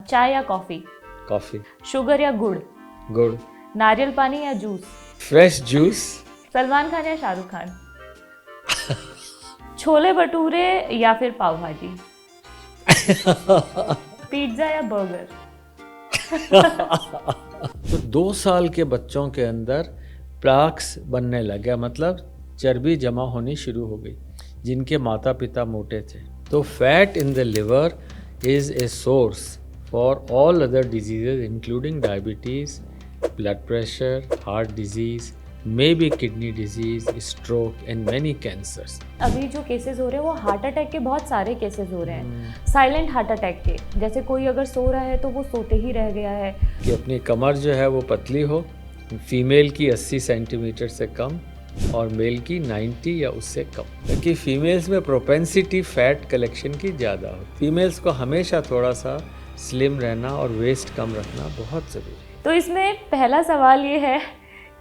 चाय या coffee? Coffee. Sugar या गुड़? गुड़। नारियल पानी या juice? Fresh juice. Salman Khan या शाहरुख खान? छोले भटूरे या फिर पाव भाजी? पिज्जा या बर्गर? तो 2 साल के बच्चों के अंदर प्लाक्स बनने लग गया, मतलब चर्बी जमा होनी शुरू हो गई जिनके माता पिता मोटे थे। तो fat in the liver is a source for all other diseases including diabetes, blood pressure, heart disease, may be kidney disease, stroke and many cancers. अभी जो केसेस हो रहे हैं वो हार्ट अटैक के बहुत सारे केसेस हो रहे हैं, साइलेंट हार्ट अटैक के। जैसे कोई अगर सो रहा है तो वो सोते ही रह गया है। कि अपनी कमर जो है वो पतली हो, फीमेल की 80 सेंटीमीटर से कम और मेल की 90 या उससे कम, क्योंकि फीमेल्स में प्रोपेंसिटी फैट कलेक्शन की ज़्यादा हो। फीमेल्स को हमेशा थोड़ा सा स्लिम रहना और वेस्ट कम रखना बहुत ज़रूरी है। तो इसमें पहला सवाल ये है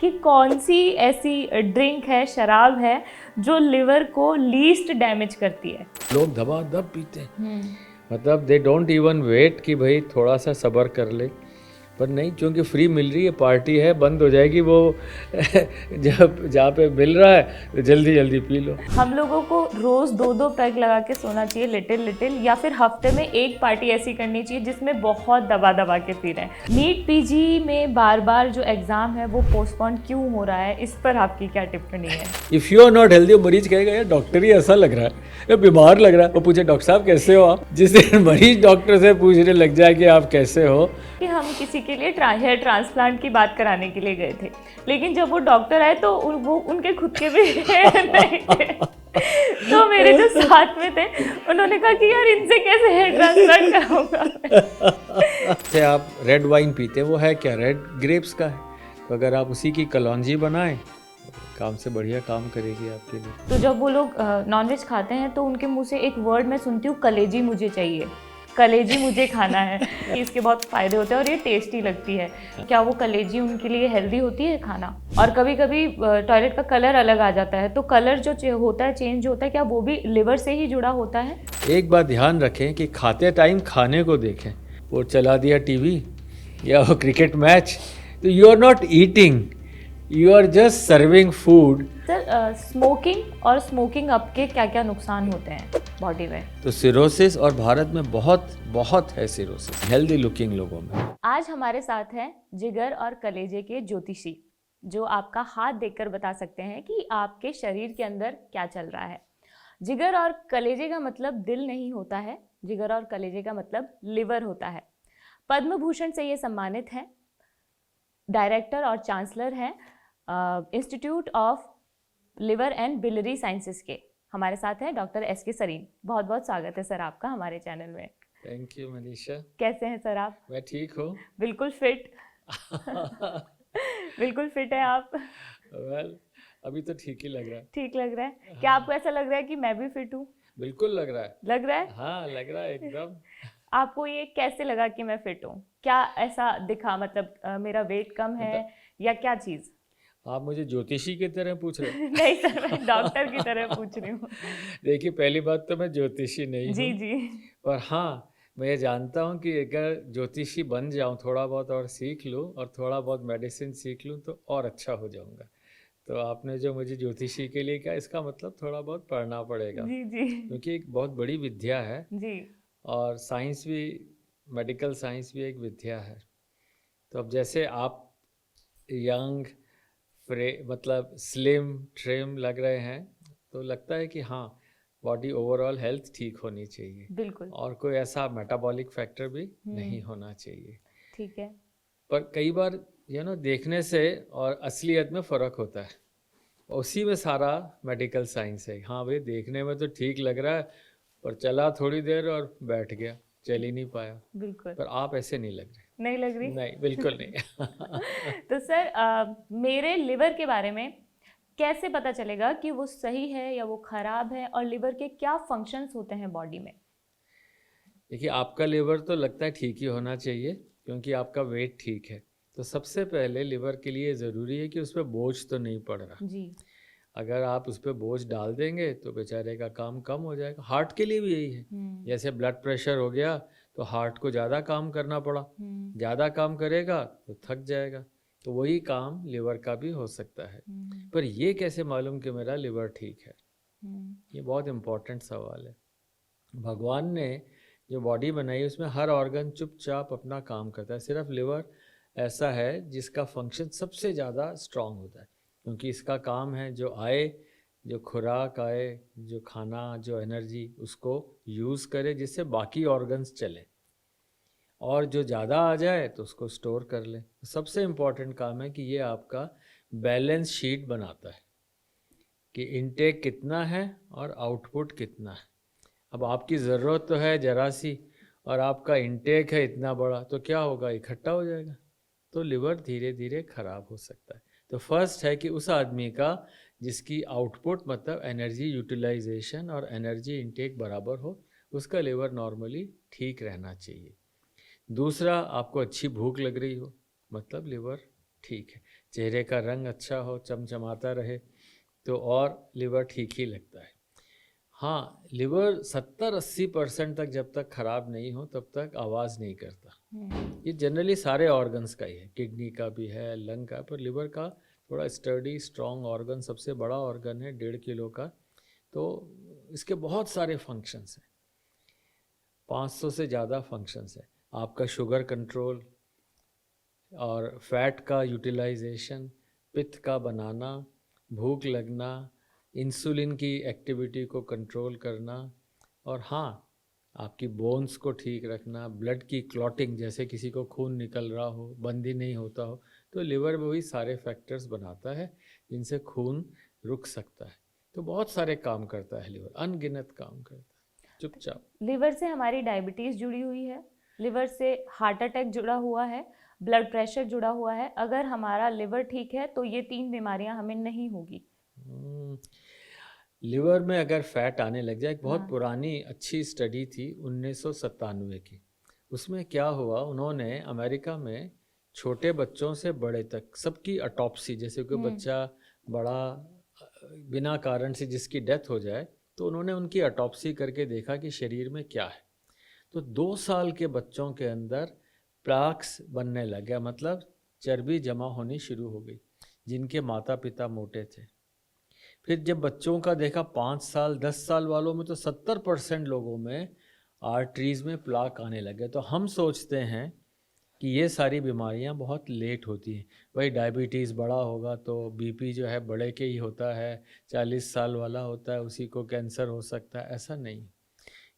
कि कौन सी ऐसी ड्रिंक है, शराब है, जो लिवर को लीस्ट डैमेज करती है? लोग दबादब पीते हैं, मतलब दे डोंट इवन वेट कि भाई थोड़ा सा सब्र कर ले, पर नहीं, क्योंकि फ्री मिल रही है, पार्टी है, बंद हो जाएगी वो जब जहाँ पे मिल रहा है तो जल्दी जल्दी पी लो। हम लोगों को रोज़ 2-2 पैग लगा के सोना चाहिए, लिटिल लिटिल, या फिर हफ्ते में एक पार्टी ऐसी करनी चाहिए जिसमें बहुत दबा दबा के पी रहे हैं। नीट पीजी में बार बार जो एग्ज़ाम है वो पोस्टपोन क्यों हो रहा है, इस पर आपकी क्या टिप्पणी है? If you are not healthy, मरीज कहेगा यार डॉक्टर ही ऐसा लग रहा है, या बीमार लग रहा है। वो पूछे डॉक्टर साहब कैसे हो आप, जिस दिन मरीज डॉक्टर से पूछने लग जाए कि आप कैसे हो। कि हम किसी के लिए हेयर ट्रांसप्लांट की बात कराने के लिए गए थे, लेकिन जब वो डॉक्टर आए तो वो उनके खुद के भी हेयर नहीं थे। तो मेरे जो साथ में थे उन्होंने कहा कि यार इनसे कैसे हेयर ट्रांसप्लांट कराऊंगा। से आप रेड वाइन पीते हैं, वो है क्या, रेड ग्रेप्स का है। तो अगर आप उसी की कलौंजी बनाएं, काम से बढ़िया काम करेगी आपके लिए। तो जब वो लोग नॉनवेज खाते हैं तो उनके मुंह से एक वर्ड मैं सुनती हूँ, कलेजी मुझे चाहिए, कलेजी मुझे खाना है। इसके बहुत फ़ायदे होते हैं और ये टेस्टी लगती है। क्या वो कलेजी उनके लिए हेल्दी होती है खाना? और कभी कभी टॉयलेट का कलर अलग आ जाता है, तो कलर जो होता है, चेंज होता है, क्या वो भी लिवर से ही जुड़ा होता है? एक बात ध्यान रखें कि खाते टाइम खाने को देखें। वो चला दिया टीवी या वो क्रिकेट मैच, तो you are not eating, you are just serving food. Sir, smoking और स्मोकिंग अप के क्या क्या नुकसान होते हैं बॉडी में? तो सिरोसिस, और भारत में बहुत बहुत है सिरोसिस हेल्दी लुकिंग लोगों में। आज हमारे साथ हैं जिगर और कलेजे के ज्योतिषी, जो आपका हाथ देखकर बता सकते हैं कि आपके शरीर के अंदर क्या चल रहा है। जिगर और कलेजे का मतलब दिल नहीं होता है, जिगर और कलेजे का मतलब लिवर होता है। पद्म भूषण से ये सम्मानित हैं, डायरेक्टर और चांसलर हैं institute of liver and biliary sciences के। हमारे साथ हैं डॉक्टर एस.के. सरीन। बहुत बहुत स्वागत है सर आपका हमारे चैनल में। Thank you Manisha. कैसे हैं सर आप? मैं ठीक हूँ। बिल्कुल फिट। बिल्कुल फिट है आप। well, अभी तो ठीक ही लग रहा है। ठीक लग रहा है? क्या आपको ऐसा लग रहा है कि मैं भी फिट हूँ? बिल्कुल लग रहा है। लग रहा है? हाँ, लग रहा है एकदम। आपको ये कैसे लगा कि मैं फिट हूँ? क्या ऐसा दिखा, मतलब मेरा वेट कम है या क्या चीज़? आप मुझे ज्योतिषी की तरह पूछ रहे हैं? नहीं सर, मैं डॉक्टर की तरह पूछ रही हूँ। देखिए, पहली बात तो मैं ज्योतिषी नहीं जी हूँ, जी। पर हाँ, मैं ये जानता हूँ कि अगर ज्योतिषी बन जाऊँ, थोड़ा बहुत और सीख लूँ और थोड़ा बहुत मेडिसिन सीख लूँ तो और अच्छा हो जाऊँगा। तो आपने जो मुझे ज्योतिषी के लिए कहा, इसका मतलब थोड़ा बहुत पढ़ना पड़ेगा, जी जी क्योंकि एक बहुत बड़ी विद्या है जी। और साइंस भी, मेडिकल साइंस भी एक विद्या है। तो अब जैसे आप यंग, मतलब स्लिम ट्रिम लग रहे हैं, तो लगता है कि हाँ, बॉडी ओवरऑल हेल्थ ठीक होनी चाहिए, बिल्कुल। और कोई ऐसा मेटाबॉलिक फैक्टर भी नहीं होना चाहिए। ठीक है। पर कई बार देखने से और असलियत में फ़र्क होता है, उसी में सारा मेडिकल साइंस है। हाँ भाई, देखने में तो ठीक लग रहा है, पर चला थोड़ी देर और बैठ गया, चल ही नहीं पाया। बिल्कुल। पर आप ऐसे नहीं लग रहे। नहीं लग रही? नहीं, बिल्कुल नहीं। तो सर, मेरे लिवर के बारे में कैसे पता चलेगा कि वो सही है या वो खराब है, और लिवर के क्या फंक्शंस होते हैं बॉडी में? देखिए, आपका लिवर तो लगता है ठीक ही होना चाहिए, क्योंकि आपका वेट ठीक है। तो सबसे पहले लिवर के लिए ज़रूरी है कि उस पर बोझ तो नहीं पड़ रहा। जी। अगर आप उस पर बोझ डाल देंगे तो बेचारे का काम कम हो जाएगा। हार्ट के लिए भी यही है। जैसे ब्लड प्रेशर हो गया तो हार्ट को ज़्यादा काम करना पड़ा, ज़्यादा काम करेगा तो थक जाएगा। तो वही काम लिवर का भी हो सकता है। पर ये कैसे मालूम कि मेरा लिवर ठीक है? ये बहुत इम्पोर्टेंट सवाल है। भगवान ने जो बॉडी बनाई उसमें हर ऑर्गन चुपचाप अपना काम करता है, सिर्फ लिवर ऐसा है जिसका फंक्शन सबसे ज़्यादा स्ट्रांग होता है, क्योंकि इसका काम है जो आए, जो खुराक आए, जो खाना, जो एनर्जी उसको यूज़ करे जिससे बाकी ऑर्गन्स चले, और जो ज़्यादा आ जाए तो उसको स्टोर कर ले। सबसे इम्पॉर्टेंट काम है कि ये आपका बैलेंस शीट बनाता है कि इनटेक कितना है और आउटपुट कितना है। अब आपकी ज़रूरत तो है जरा सी और आपका इनटेक है इतना बड़ा, तो क्या होगा, इकट्ठा हो जाएगा, तो लिवर धीरे धीरे खराब हो सकता है। तो फर्स्ट है कि उस आदमी का जिसकी आउटपुट मतलब एनर्जी यूटिलाइजेशन और एनर्जी इनटेक बराबर हो, उसका लिवर नॉर्मली ठीक रहना चाहिए। दूसरा, आपको अच्छी भूख लग रही हो, मतलब लिवर ठीक है। चेहरे का रंग अच्छा हो, चमचमाता रहे, तो और लिवर ठीक ही लगता है। हाँ, लिवर 70-80% तक जब तक खराब नहीं हो तब तक आवाज़ नहीं करता। ये जनरली सारे ऑर्गन्स का ही है, किडनी का भी है, लंग का, पर लिवर का थोड़ा स्टडी स्ट्रॉन्ग ऑर्गन, सबसे बड़ा ऑर्गन है, 1.5 किलो का, तो इसके बहुत सारे फंक्शंस हैं, 500 से ज़्यादा फंक्शंस हैं। आपका शुगर कंट्रोल और फैट का यूटिलाइजेशन, पित्त का बनाना, भूख लगना, इंसुलिन की एक्टिविटी को कंट्रोल करना, और हाँ, आपकी बोन्स को ठीक रखना, ब्लड की क्लॉटिंग, जैसे किसी को खून निकल रहा हो, बंद ही नहीं होता हो, तो लिवर में वही सारे फैक्टर्स बनाता है जिनसे खून रुक सकता है। तो बहुत सारे काम करता है लिवर, अनगिनत काम करता है चुपचाप। लिवर से हमारी डायबिटीज़ जुड़ी हुई है, लिवर से हार्ट अटैक जुड़ा हुआ है, ब्लड प्रेशर जुड़ा हुआ है। अगर हमारा लिवर ठीक है तो ये 3 बीमारियां हमें नहीं होगी। लिवर में अगर फैट आने लग जाए, एक बहुत पुरानी अच्छी स्टडी थी 1997 की, उसमें क्या हुआ, उन्होंने अमेरिका में छोटे बच्चों से बड़े तक सबकी ऑटोप्सी, जैसे कोई बच्चा बड़ा बिना कारण से जिसकी डेथ हो जाए, तो उन्होंने उनकी ऑटोप्सी करके देखा कि शरीर में क्या है। तो 2 साल के बच्चों के अंदर प्लाक्स बनने लग गया, मतलब चर्बी जमा होनी शुरू हो गई, जिनके माता पिता मोटे थे। फिर जब बच्चों का देखा, 5 साल 10 साल वालों में तो 70% लोगों में आर्टरीज में प्लाक आने लगे। तो हम सोचते हैं कि ये सारी बीमारियां बहुत लेट होती हैं, भाई डायबिटीज़ बड़ा होगा तो बीपी जो है बड़े के ही होता है, 40 साल वाला होता है उसी को कैंसर हो सकता है, ऐसा नहीं।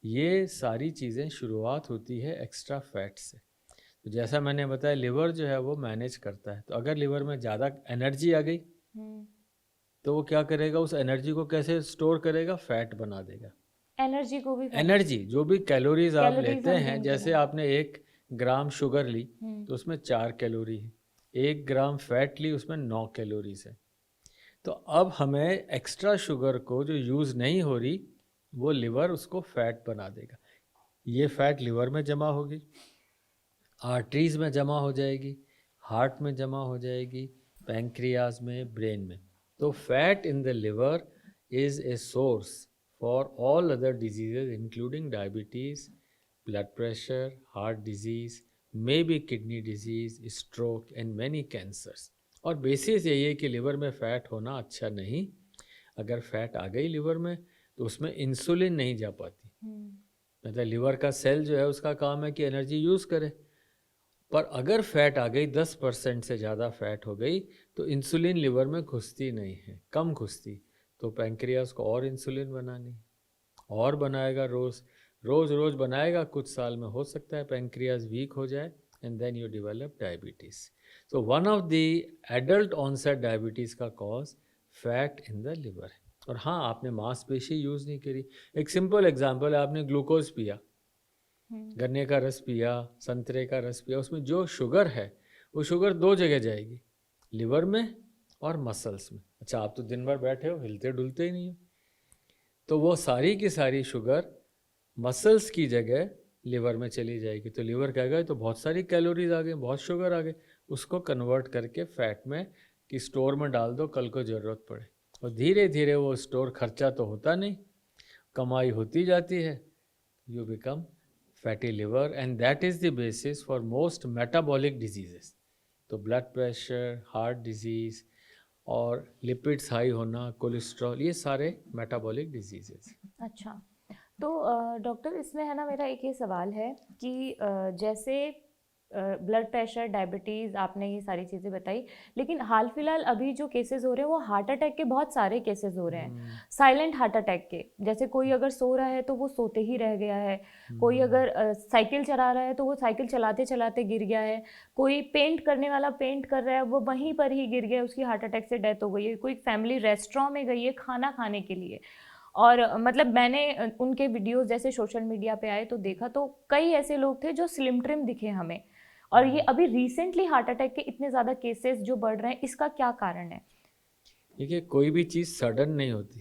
ये सारी चीज़ें शुरुआत होती है एक्स्ट्रा फैट से। तो जैसा मैंने बताया, लिवर जो है वो मैनेज करता है। तो अगर लिवर में ज़्यादा एनर्जी आ गई तो वो क्या करेगा, उस एनर्जी को कैसे स्टोर करेगा, फैट बना देगा। एनर्जी को भी एनर्जी जो भी कैलोरीज आप कैलोरीज लेते हम हैं, gain जैसे करें। आपने 1 ग्राम शुगर ली तो उसमें 4 कैलोरी है, 1 ग्राम फैट ली उसमें 9 कैलोरीज है। तो अब हमें एक्स्ट्रा शुगर को जो यूज़ नहीं हो रही, वो लिवर उसको फैट बना देगा। ये फैट लिवर में जमा होगी, आर्टरीज में जमा हो जाएगी, हार्ट में जमा हो जाएगी, पैंक्रियाज में, ब्रेन में। तो fat in the liver is a source for all other diseases including diabetes, blood pressure, heart disease, may be kidney disease, stroke and many cancers. और बेसिस यही है कि लिवर में फ़ैट होना अच्छा नहीं। अगर फैट आ गई लिवर में तो उसमें इंसुलिन नहीं जा पाती, मतलब लिवर का सेल जो है उसका काम है कि एनर्जी यूज़ करे, पर अगर फैट आ गई, 10% से ज़्यादा फैट हो गई, तो इंसुलिन लिवर में घुसती नहीं है, कम घुसती, तो पैंक्रियास को और इंसुलिन बनानी, और बनाएगा रोज़ रोज़ रोज़ बनाएगा, कुछ साल में हो सकता है पैंक्रियास वीक हो जाए and then you develop diabetes. तो one of the adult onset diabetes का cause fat in the liver है। और हाँ, आपने मांसपेशी यूज़ नहीं करी। एक सिंपल एग्जांपल है, आपने ग्लूकोज पिया, गन्ने का रस पिया, संतरे का रस पिया, उसमें जो शुगर है वो शुगर 2 जगह जाएगी, लिवर में और मसल्स में। अच्छा, आप तो दिन भर बैठे हो, हिलते डुलते ही नहीं हो, तो वो सारी की सारी शुगर मसल्स की जगह लिवर में चली जाएगी। तो लिवर कहेगा तो बहुत सारी कैलोरीज आ गई, बहुत शुगर आ गई, उसको कन्वर्ट करके फैट में कि स्टोर में डाल दो, कल को ज़रूरत पड़े। और धीरे धीरे वो स्टोर, खर्चा तो होता नहीं, कमाई होती जाती है, you become fatty liver, and that is the basis for most metabolic diseases. तो ब्लड प्रेशर, हार्ट डिजीज़ और लिपिड्स हाई होना, कोलेस्ट्रॉल, ये सारे मेटाबॉलिक डिजीजेस। अच्छा, तो डॉक्टर इसमें है ना, मेरा एक ये सवाल है कि जैसे ब्लड प्रेशर, डायबिटीज़, आपने ये सारी चीज़ें बताई, लेकिन हाल फिलहाल अभी जो केसेस हो रहे हैं वो हार्ट अटैक के बहुत सारे केसेस हो रहे हैं, साइलेंट हार्ट अटैक के। जैसे कोई अगर सो रहा है तो वो सोते ही रह गया है, कोई अगर साइकिल चला रहा है तो वो साइकिल चलाते चलाते गिर गया है, कोई पेंट करने वाला पेंट कर रहा है वो वहीं पर ही गिर गया, उसकी हार्ट अटैक से डेथ हो गई है, कोई फैमिली रेस्टोरेंट में गई है खाना खाने के लिए, और मतलब मैंने उनके वीडियोस जैसे सोशल मीडिया पे आए तो देखा, तो कई ऐसे लोग थे जो स्लिम ट्रिम दिखे हमें, और ये अभी रिसेंटली हार्ट अटैक के इतने ज़्यादा केसेस जो बढ़ रहे हैं, इसका क्या कारण है? देखिए, कोई भी चीज़ सडन नहीं होती।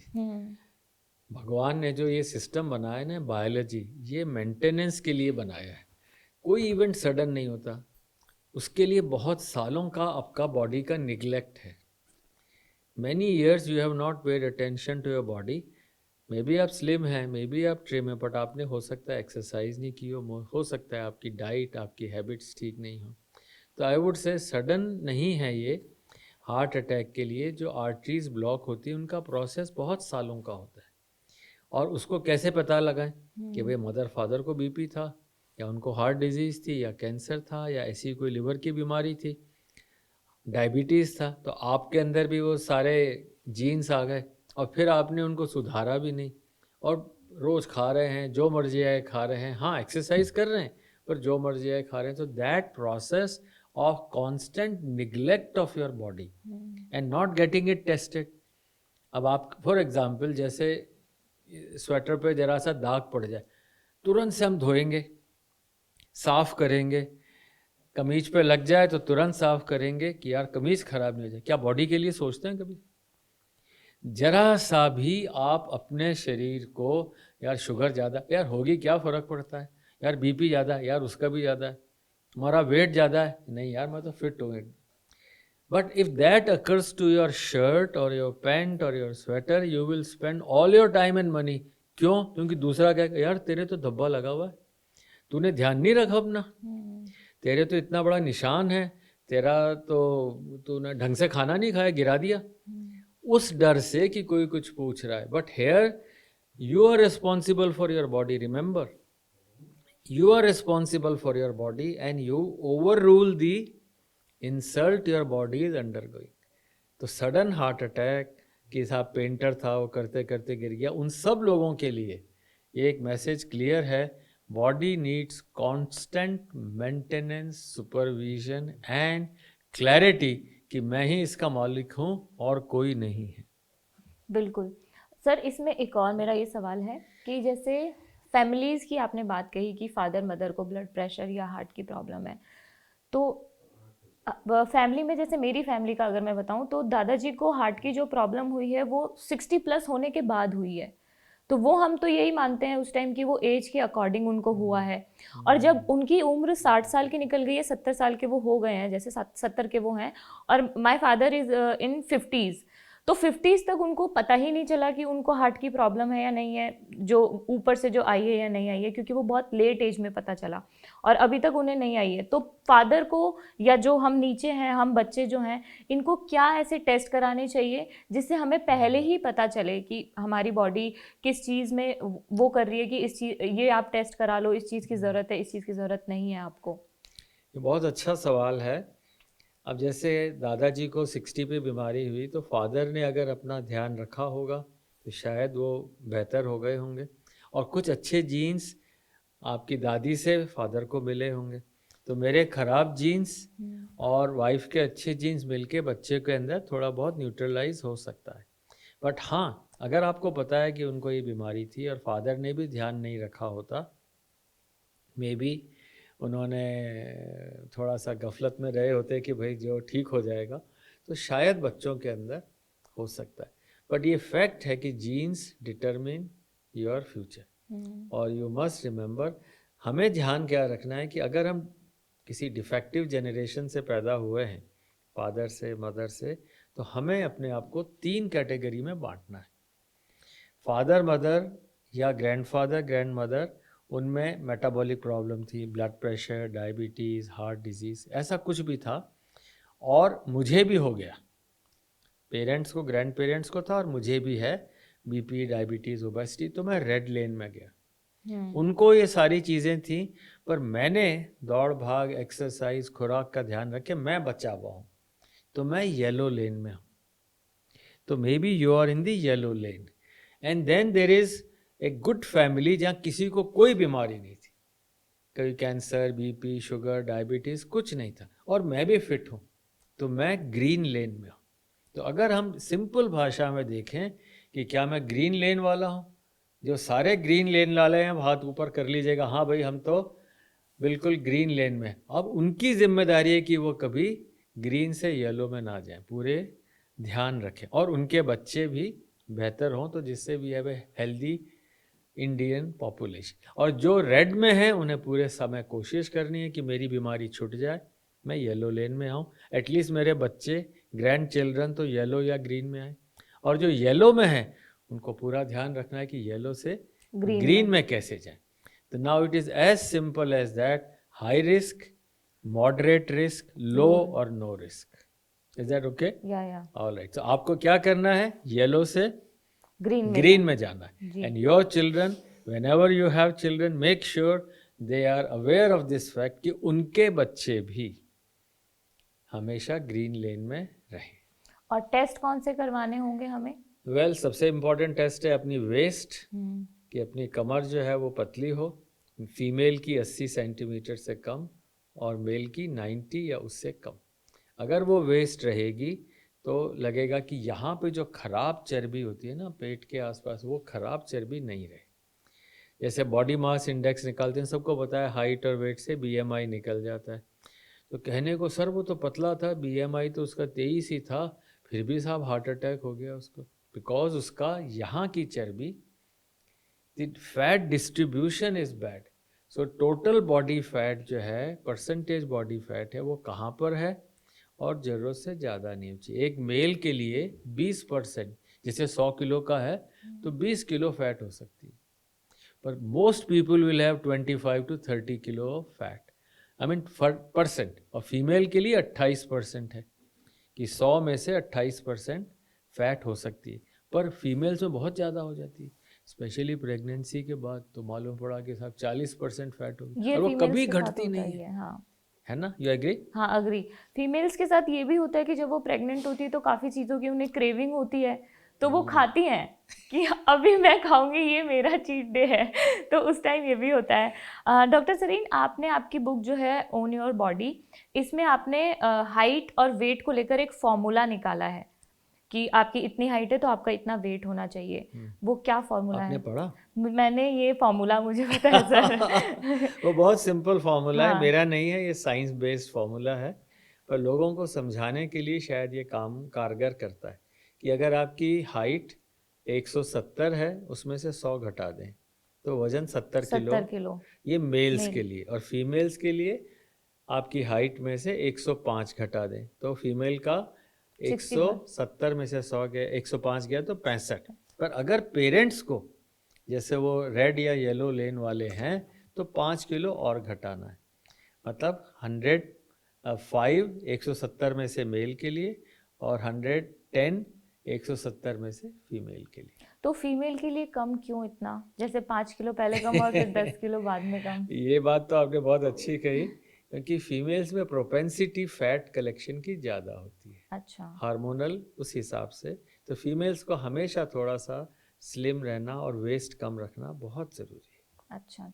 भगवान ने जो ये सिस्टम बनाया ना, बायोलॉजी, ये मेंटेनेंस के लिए बनाया है। कोई इवेंट सडन नहीं होता, उसके लिए बहुत सालों का आपका बॉडी का निगलेक्ट है। Many years you have not paid attention to your body. Maybe आप स्लिम हैं, मे बी आप ट्रिम है, बट आपने हो सकता है एक्सरसाइज नहीं की हो सकता है आपकी डाइट, आपकी हैबिट्स ठीक नहीं हो। तो आई वुड से सडन नहीं है ये। हार्ट अटैक के लिए जो आर्टरीज ब्लॉक होती है उनका प्रोसेस बहुत सालों का होता है। और उसको कैसे पता लगाएं कि भाई मदर फादर को बीपी था, या उनको हार्ट डिजीज़ थी, या कैंसर था, या ऐसी कोई लिवर की बीमारी थी, डायबिटीज़ था, तो आपके अंदर भी वो सारे जीन्स आ गए और फिर आपने उनको सुधारा भी नहीं, और रोज़ खा रहे हैं, जो मर्जी आए खा रहे हैं। हाँ, एक्सरसाइज कर रहे हैं, पर जो मर्जी आए खा रहे हैं। तो that process of constant neglect of your body and not getting it tested. अब आप फॉर एग्जाम्पल, जैसे स्वेटर पे जरा सा दाग पड़ जाए, तुरंत से हम धोएंगे, साफ करेंगे। कमीज पे लग जाए तो तुरंत साफ करेंगे कि यार कमीज खराब नहीं हो जाए। क्या बॉडी के लिए सोचते हैं कभी? जरा सा भी आप अपने शरीर को, यार शुगर ज़्यादा, यार होगी, क्या फ़र्क पड़ता है, यार बीपी ज़्यादा है, यार उसका भी ज़्यादा है, हमारा वेट ज़्यादा है, नहीं यार मैं तो फिट हूँ। But if that occurs to your shirt और योर पैंट और your sweater, you will spend all your time and money. क्यों? क्योंकि दूसरा क्या, यार तेरे तो धब्बा लगा हुआ है, तूने ध्यान नहीं रखा अपना, तेरे तो इतना बड़ा निशान है, तेरा तो तूने ढंग से खाना नहीं खाया, गिरा दिया, उस डर से कि कोई कुछ पूछ रहा है। But here you are responsible for your body. Remember, you are responsible for your body and you overrule the insult your body is undergoing. तो सडन हार्ट अटैक, कि साहब पेंटर था वो करते करते गिर गया, उन सब लोगों के लिए एक मैसेज क्लियर है, body needs constant maintenance, supervision and clarity कि मैं ही इसका मालिक हूँ और कोई नहीं है। बिल्कुल सर, इसमें एक और मेरा ये सवाल है कि जैसे फैमिलीज़ की आपने बात कही कि फादर मदर को ब्लड प्रेशर या हार्ट की प्रॉब्लम है, तो फैमिली में, जैसे मेरी फैमिली का अगर मैं बताऊं तो दादाजी को हार्ट की जो प्रॉब्लम हुई है वो 60 प्लस होने के बाद हुई है। तो वो हम तो यही मानते हैं उस टाइम कि वो एज के अकॉर्डिंग उनको हुआ है, और जब उनकी उम्र 60 साल की निकल गई है, 70 साल के वो हो गए हैं, जैसे 70 के वो हैं, और my father is in 50s, तो 50s तक उनको पता ही नहीं चला कि उनको हार्ट की प्रॉब्लम है या नहीं है, जो ऊपर से जो आई है या नहीं आई है, क्योंकि वो बहुत लेट एज में पता चला और अभी तक उन्हें नहीं आई है। तो फादर को, या जो हम नीचे हैं, हम बच्चे जो हैं, इनको क्या ऐसे टेस्ट कराने चाहिए जिससे हमें पहले ही पता चले कि हमारी बॉडी किस चीज़ में वो कर रही है कि इस चीज़, ये आप टेस्ट करा लो, इस चीज़ की ज़रूरत है, इस चीज़ की ज़रूरत नहीं है आपको? ये बहुत अच्छा सवाल है। अब जैसे दादाजी को 60 पे बीमारी हुई, तो फादर ने अगर अपना ध्यान रखा होगा तो शायद वो बेहतर हो गए होंगे, और कुछ अच्छे जीन्स आपकी दादी से फादर को मिले होंगे। तो मेरे ख़राब जीन्स और वाइफ के अच्छे जीन्स मिलके बच्चे के अंदर थोड़ा बहुत न्यूट्रलाइज हो सकता है। बट हाँ, अगर आपको पता है कि उनको ये बीमारी थी और फादर ने भी ध्यान नहीं रखा होता, मे बी उन्होंने थोड़ा सा गफलत में रहे होते कि भाई जो ठीक हो जाएगा, तो शायद बच्चों के अंदर हो सकता है। बट ये फैक्ट है कि जीन्स डिटरमिन योर फ्यूचर। और यू मस्ट रिमेंबर, हमें ध्यान क्या रखना है कि अगर हम किसी डिफेक्टिव जनरेशन से पैदा हुए हैं, फादर से, मदर से, तो हमें अपने आप को 3 कैटेगरी में बांटना है। फादर मदर या ग्रैंडफादर ग्रैंडमदर, उनमें मेटाबॉलिक प्रॉब्लम थी, blood pressure, diabetes, heart disease, ऐसा कुछ भी था। और मुझे भी हो गया, पेरेंट्स को, ग्रैंड पेरेंट्स को था, और मुझे भी है बीपी, डायबिटीज़, ओबेसिटी। तो मैं रेड लेन में गया। उनको ये सारी चीज़ें थी, पर मैंने दौड़ भाग, एक्सरसाइज, खुराक का ध्यान रख के मैं बचा हुआ हूँ, तो मैं येलो लेन में हूँ। तो maybe you are in the yellow lane. And then there is a good family जहाँ किसी को कोई बीमारी नहीं थी, कोई कैंसर, बीपी, शुगर, डायबिटीज़ कुछ नहीं था, और मैं भी फिट हूँ, तो मैं ग्रीन लेन में हूँ। तो अगर हम सिंपल भाषा में देखें कि क्या मैं ग्रीन लेन वाला हूँ, जो सारे ग्रीन लेन वाले हैं हाथ ऊपर कर लीजिएगा, हाँ भाई हम तो बिल्कुल ग्रीन लेन में। अब उनकी जिम्मेदारी है कि वो कभी ग्रीन से येलो में ना जाएं, पूरे ध्यान रखें, और उनके बच्चे भी बेहतर हों, तो जिससे भी है हेल्दी इंडियन पॉपुलेशन। और जो रेड में है उन्हें पूरे समय कोशिश करनी है कि मेरी बीमारी छूट जाए, मैं येलो लेन में आऊँ, एटलीस्ट मेरे बच्चे, ग्रैंड चिल्ड्रन तो येलो या ग्रीन में आए। और जो येलो में है उनको पूरा ध्यान रखना है कि येलो से ग्रीन में कैसे जाए। तो now it is as simple as that, high risk, moderate risk, low और no risk. Is that okay? या ऑलराइट। तो आपको क्या करना है, येलो से ग्रीन में जाना है। And your children, whenever you have children, make sure they are aware of this fact कि उनके बच्चे भी हमेशा ग्रीन लेन में रहें। और टेस्ट कौन से करवाने होंगे हमें? वेल, सबसे इम्पॉर्टेंट टेस्ट है अपनी वेस्ट, कि अपनी कमर जो है वो पतली हो। फीमेल की 80 सेंटीमीटर से कम और मेल की 90 या उससे कम। अगर वो वेस्ट रहेगी तो लगेगा कि यहाँ पे जो खराब चर्बी होती है ना पेट के आसपास, वो खराब चर्बी नहीं रहे। जैसे बॉडी मास इंडेक्स निकालते हैं, सबको पता है हाइट और वेट से बीएमआई निकल जाता है। तो कहने को सर वो तो पतला था, बीएमआई तो उसका 23 ही था, फिर भी साहब हार्ट अटैक हो गया उसको, बिकॉज उसका यहाँ की चर्बी, the fat distribution is bad. So total body fat जो है, परसेंटेज बॉडी फैट है, वो कहाँ पर है, और ज़रूरत से ज़्यादा नहीं होनी चाहिए। एक मेल के लिए 20%, जैसे 100 किलो का है तो 20 किलो फैट हो सकती है, पर most people will have 25 to 30 kilo of fat, I mean percent. और फीमेल के लिए 28% है, कि 100 में से 28% फैट हो सकती है, पर फीमेल्स में बहुत ज़्यादा हो जाती है, स्पेशली प्रेगनेंसी के बाद। तो मालूम पड़ा कि साहब 40% फैट होगी, और वो कभी घटती नहीं है। हाँ, है ना? You agree? हाँ अग्री। फीमेल्स के साथ ये भी होता है कि जब वो प्रेग्नेंट होती है तो काफ़ी चीज़ों की उन्हें क्रेविंग होती है, तो वो खाती हैं कि अभी मैं खाऊंगी, ये मेरा चीट डे है, तो उस टाइम ये भी होता है। डॉक्टर सरीन, आपने आपकी बुक जो है ओन योर बॉडी, इसमें आपने हाइट और वेट को लेकर एक फॉर्मूला निकाला है कि आपकी इतनी हाइट है तो आपका इतना वेट होना चाहिए। वो क्या फॉर्मूला है? आपने पढ़ा? मैंने ये फॉर्मूला, मुझे पता है सर। वो बहुत सिंपल फॉर्मूला है, हाँ। मेरा नहीं है, ये साइंस बेस्ड फॉर्मूला है, पर लोगों को समझाने के लिए शायद ये काम कारगर करता है। कि अगर आपकी हाइट 170 है, उसमें से 100 घटा दें तो वजन 70 किलो। ये मेल्स के लिए। और फीमेल्स के लिए आपकी हाइट में से 105 घटा दें तो फीमेल का 170 में से 100 गया, 105 गया तो 65। पर अगर पेरेंट्स को, जैसे वो रेड या येलो लेन वाले हैं, तो 5 किलो और घटाना है, मतलब 105 170 में से मेल के लिए, और 110 170 में से फीमेल के लिए। तो फीमेल के लिए कम क्यों इतना? जैसे 5 किलो पहले कम और फिर 10 किलो बाद में कम। ये बात तो आपने बहुत अच्छी कही, क्योंकि फीमेल्स में प्रोपेंसिटी फैट कलेक्शन की ज़्यादा होती है। अच्छा। हार्मोनल उस हिसाब से। तो फीमेल्स को हमेशा थोड़ा सा स्लिम रहना और वेस्ट कम रखना बहुत ज़रूरी है। अच्छा,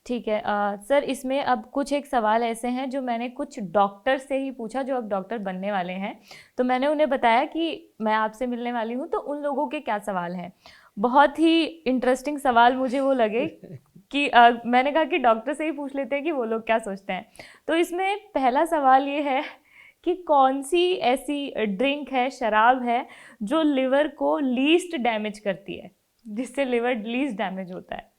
ठीक है। सर, इसमें अब कुछ एक सवाल ऐसे हैं जो मैंने कुछ डॉक्टर से ही पूछा, जो अब डॉक्टर बनने वाले हैं, तो मैंने उन्हें बताया कि मैं आपसे मिलने वाली हूँ, तो उन लोगों के क्या सवाल हैं। बहुत ही इंटरेस्टिंग सवाल मुझे वो लगे कि मैंने कहा कि डॉक्टर से ही पूछ लेते हैं कि वो लोग क्या सोचते हैं। तो इसमें पहला सवाल ये है कि कौन सी ऐसी ड्रिंक है, शराब है, जो लिवर को लीस्ट डैमेज करती है, जिससे लिवर लीस्ट डैमेज होता है?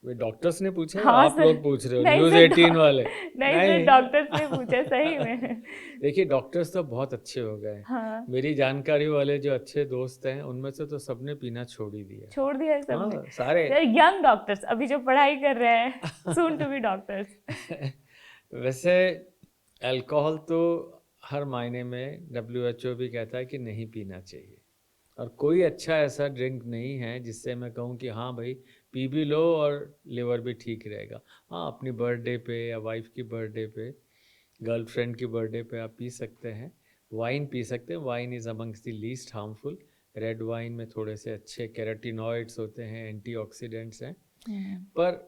वे डॉक्टर्स ने पूछा है, हाँ आप सर, लोग पूछ रहे हो, नहीं न्यूज़ सर 18 वाले? नहीं सर, डॉक्टर्स ने पूछा सही में। देखिए डॉक्टर्स तो बहुत अच्छे हो गए हैं। हाँ, मेरी जानकारी वाले जो अच्छे दोस्त हैं उनमें से तो सबने पीना छोड़ ही दिया है। छोड़ दिया है सबने। हाँ सारे। सर यंग डॉक्टर्स अभी जो पढ़ाई कर रहे हैं, सून टू बी डॉक्टर्स। वैसे अल्कोहल तो हर मायने में WHO भी कहता है कि नहीं पीना चाहिए, और कोई अच्छा ऐसा ड्रिंक नहीं है जिससे मैं कहूँ कि हाँ भाई पी भी लो और लिवर भी ठीक रहेगा। हाँ अपनी बर्थडे पे या वाइफ की बर्थडे पे, गर्लफ्रेंड की बर्थडे पे आप पी सकते हैं, वाइन पी सकते हैं। Wine is amongst the least harmful. Red wine में थोड़े से अच्छे कैरोटीनॉइड्स होते हैं, एंटीऑक्सीडेंट्स हैं। पर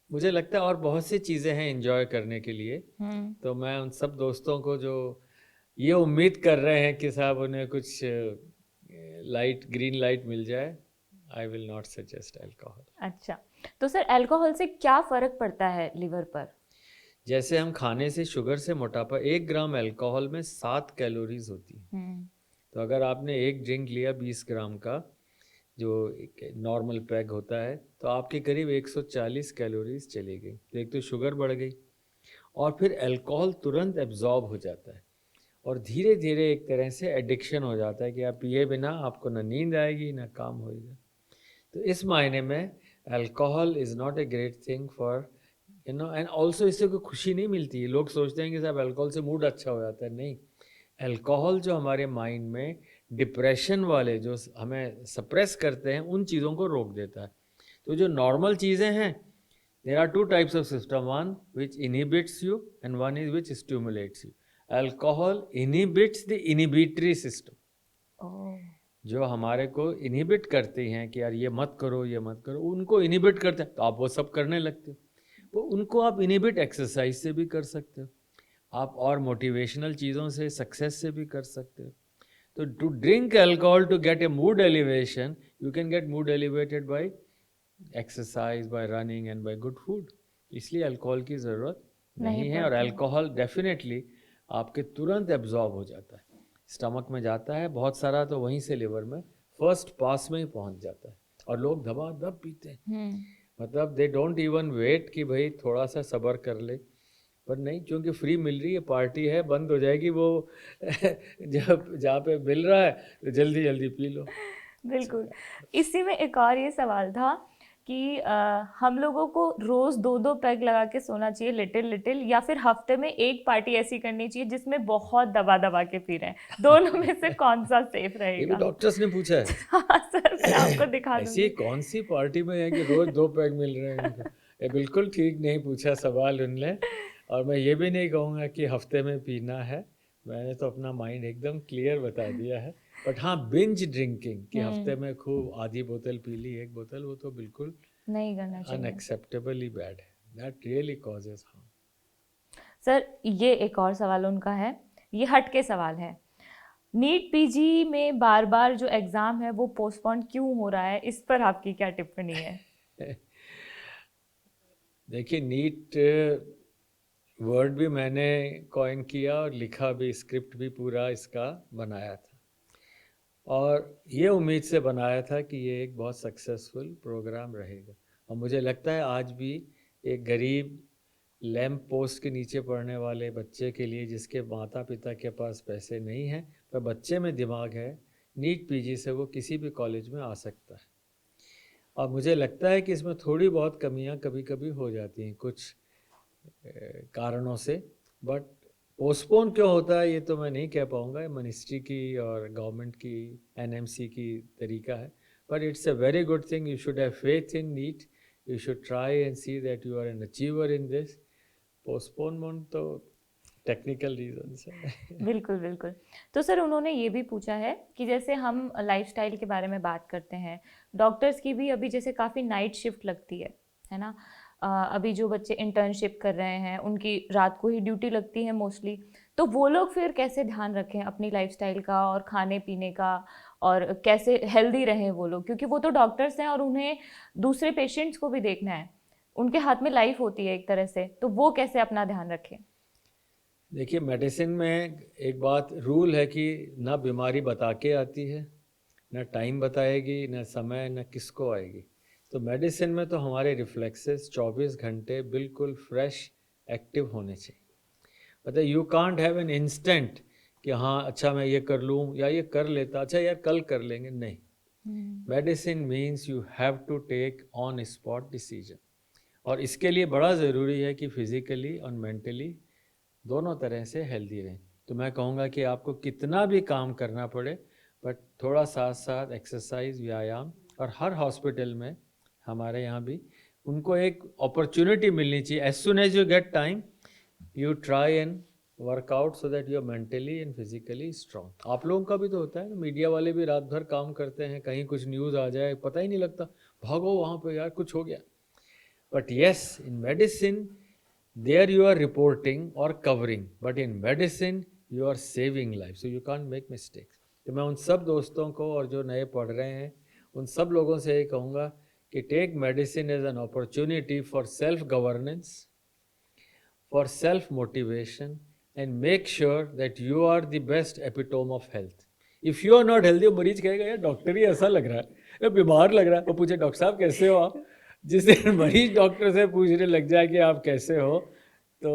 मुझे लगता है और बहुत सी चीज़ें हैं एंजॉय करने के लिए। तो मैं उन सब दोस्तों को जो ये उम्मीद कर रहे हैं कि साहब उन्हें कुछ लाइट ग्रीन लाइट मिल जाए, I will not suggest alcohol. अच्छा, तो सर अल्कोहल से क्या फर्क पड़ता है लिवर पर? जैसे हम खाने से शुगर से मोटापा, 1 ग्राम अल्कोहल में 7 कैलोरीज होती हैं। तो अगर आपने एक ड्रिंक लिया 20 ग्राम का, जो एक नॉर्मल पैग होता है, तो आपके करीब 140 कैलोरीज चली गई। तो एक तो शुगर बढ़ गई, और फिर अल्कोहल तुरंत एब्जॉर्ब हो जाता है, और धीरे धीरे एक तरह से एडिक्शन हो जाता है कि आप पिए बिना आपको ना नींद आएगी ना काम होएगा। तो इस मायने में alcohol is not a great thing for and also इससे कोई खुशी नहीं मिलती है। लोग सोचते हैं कि साहब अल्कोहल से मूड अच्छा हो जाता है, नहीं। अल्कोहल जो हमारे माइंड में डिप्रेशन वाले जो हमें सप्रेस करते हैं, उन चीज़ों को रोक देता है। तो जो नॉर्मल चीज़ें हैं, there are 2 types of system, one which inhibits you and one is which stimulates you. Alcohol inhibits the inhibitory system. जो हमारे को इनहिबिट करती हैं कि यार ये मत करो ये मत करो, उनको इनहिबिट करते हैं तो आप वो सब करने लगते हो। तो उनको आप इनहिबिट एक्सरसाइज से भी कर सकते हो, आप और मोटिवेशनल चीज़ों से, सक्सेस से भी कर सकते हो। तो to drink alcohol to get a mood elevation, you can get mood elevated by exercise, by running and by good food. इसलिए अल्कोहल की ज़रूरत नहीं है। और अल्कोहल डेफिनेटली आपके तुरंत एब्जॉर्ब हो जाता है, स्टमक में जाता है बहुत सारा, तो वहीं से लिवर में फर्स्ट पास में ही पहुंच जाता है, और लोग धबाधब पीते हैं। मतलब दे डोंट इवन वेट कि भाई थोड़ा सा सब्र कर ले, पर नहीं, क्योंकि फ्री मिल रही है, पार्टी है, बंद हो जाएगी वो जब जहाँ पे मिल रहा है तो जल्दी जल्दी पी लो। बिल्कुल। इसी में एक और ये सवाल था कि हम लोगों को रोज 2-2 पैग लगा के सोना चाहिए लिटिल लिटिल, या फिर हफ्ते में एक पार्टी ऐसी करनी चाहिए जिसमें बहुत दबा दबा के पी रहे हैं? दोनों में से कौन सा सेफ रहेगा? ये भी डॉक्टर्स ने पूछा है। हाँ सर, मैं आपको दिखा दूंगी। ऐसी कौन सी पार्टी में है कि रोज 2 पैग मिल रहे हैं उनको? ये बिल्कुल ठीक नहीं पूछा सवाल उनने। और मैं ये भी नहीं कहूँगा कि हफ्ते में पीना है, मैंने तो अपना माइंड एकदम क्लियर बता दिया है। बट हाँ, बिंज ड्रिंकिंग कि हफ्ते में खूब आधी बोतल पी ली, 1 बोतल, वो तो बिल्कुल नहीं करना चाहिए, अनएक्सेप्टेबली बैड है, that really causes harm. Sir ये एक और सवाल उनका है, ये हट के सवाल है। नीट पीजी में बार बार जो एग्ज़ाम है वो पोस्टपोन क्यों हो रहा है, इस पर आपकी क्या टिप्पणी है? देखिए, नीट वर्ड भी मैंने कॉइन किया और लिखा भी, स्क्रिप्ट भी पूरा इसका बनाया था, और ये उम्मीद से बनाया था कि ये एक बहुत सक्सेसफुल प्रोग्राम रहेगा। और मुझे लगता है आज भी एक गरीब लैंप पोस्ट के नीचे पढ़ने वाले बच्चे के लिए, जिसके माता पिता के पास पैसे नहीं हैं पर बच्चे में दिमाग है, नीट पीजी से वो किसी भी कॉलेज में आ सकता है। और मुझे लगता है कि इसमें थोड़ी बहुत कमियां कभी कभी हो जाती हैं कुछ कारणों से, बट पोस्टपोन क्यों होता है ये तो मैं नहीं कह पाऊँगा, मिनिस्ट्री की और गवर्नमेंट की, एनएमसी की तरीका है। But it's a very good thing, you should have faith in NEET, you should try and see that you are an achiever in this. Postponement तो टेक्निकल रीजंस है। बिल्कुल बिल्कुल। तो सर उन्होंने ये भी पूछा है कि जैसे हम लाइफस्टाइल के बारे में बात करते हैं, डॉक्टर्स की भी अभी जैसे काफ़ी नाइट शिफ्ट लगती है ना? अभी जो बच्चे इंटर्नशिप कर रहे हैं उनकी रात को ही ड्यूटी लगती है मोस्टली, तो वो लोग फिर कैसे ध्यान रखें अपनी लाइफस्टाइल का और खाने पीने का, और कैसे हेल्दी रहें वो लोग, क्योंकि वो तो डॉक्टर्स हैं और उन्हें दूसरे पेशेंट्स को भी देखना है, उनके हाथ में लाइफ होती है एक तरह से, तो वो कैसे अपना ध्यान रखें? देखिए, मेडिसिन में एक बात रूल है कि ना बीमारी बता के आती है, ना टाइम बताएगी, ना समय, ना किसको आएगी। तो मेडिसिन में तो हमारे रिफ्लेक्सेस 24 घंटे बिल्कुल फ्रेश एक्टिव होने चाहिए। मतलब you can't have an instant कि हाँ अच्छा मैं ये कर लूँ या ये कर लेता, अच्छा यार कल कर लेंगे, नहीं। Medicine means you have to take on spot decision, और इसके लिए बड़ा ज़रूरी है कि फिज़िकली और मेंटली दोनों तरह से हेल्दी रहें। तो मैं कहूँगा कि आपको कितना भी काम करना पड़े, बट थोड़ा साथ साथ एक्सरसाइज, व्यायाम, और हर हॉस्पिटल में हमारे यहाँ भी उनको एक अपॉर्चुनिटी मिलनी चाहिए। As soon as you get time you try and workout so that you are mentally and physically strong. आप लोगों का भी तो होता है ना, मीडिया वाले भी रात भर काम करते हैं, कहीं कुछ न्यूज़ आ जाए पता ही नहीं लगता, भागो वहाँ पे यार कुछ हो गया। But yes, in medicine there you are reporting or covering, but in medicine you are saving life, so you can't make mistakes. तो मैं उन सब दोस्तों को और जो नए पढ़ रहे हैं उन सब लोगों से ये कहूँगा कि take medicine as an opportunity for self governance, for self motivation, and make sure that you are the best epitome of health. If you are not healthy, मरीज कहेगा यार डॉक्टर ही ऐसा लग रहा है, या बीमार लग रहा है, वो पूछे डॉक्टर साहब कैसे हो आप, जिस दिन मरीज डॉक्टर से पूछने लग जाए कि आप कैसे हो, तो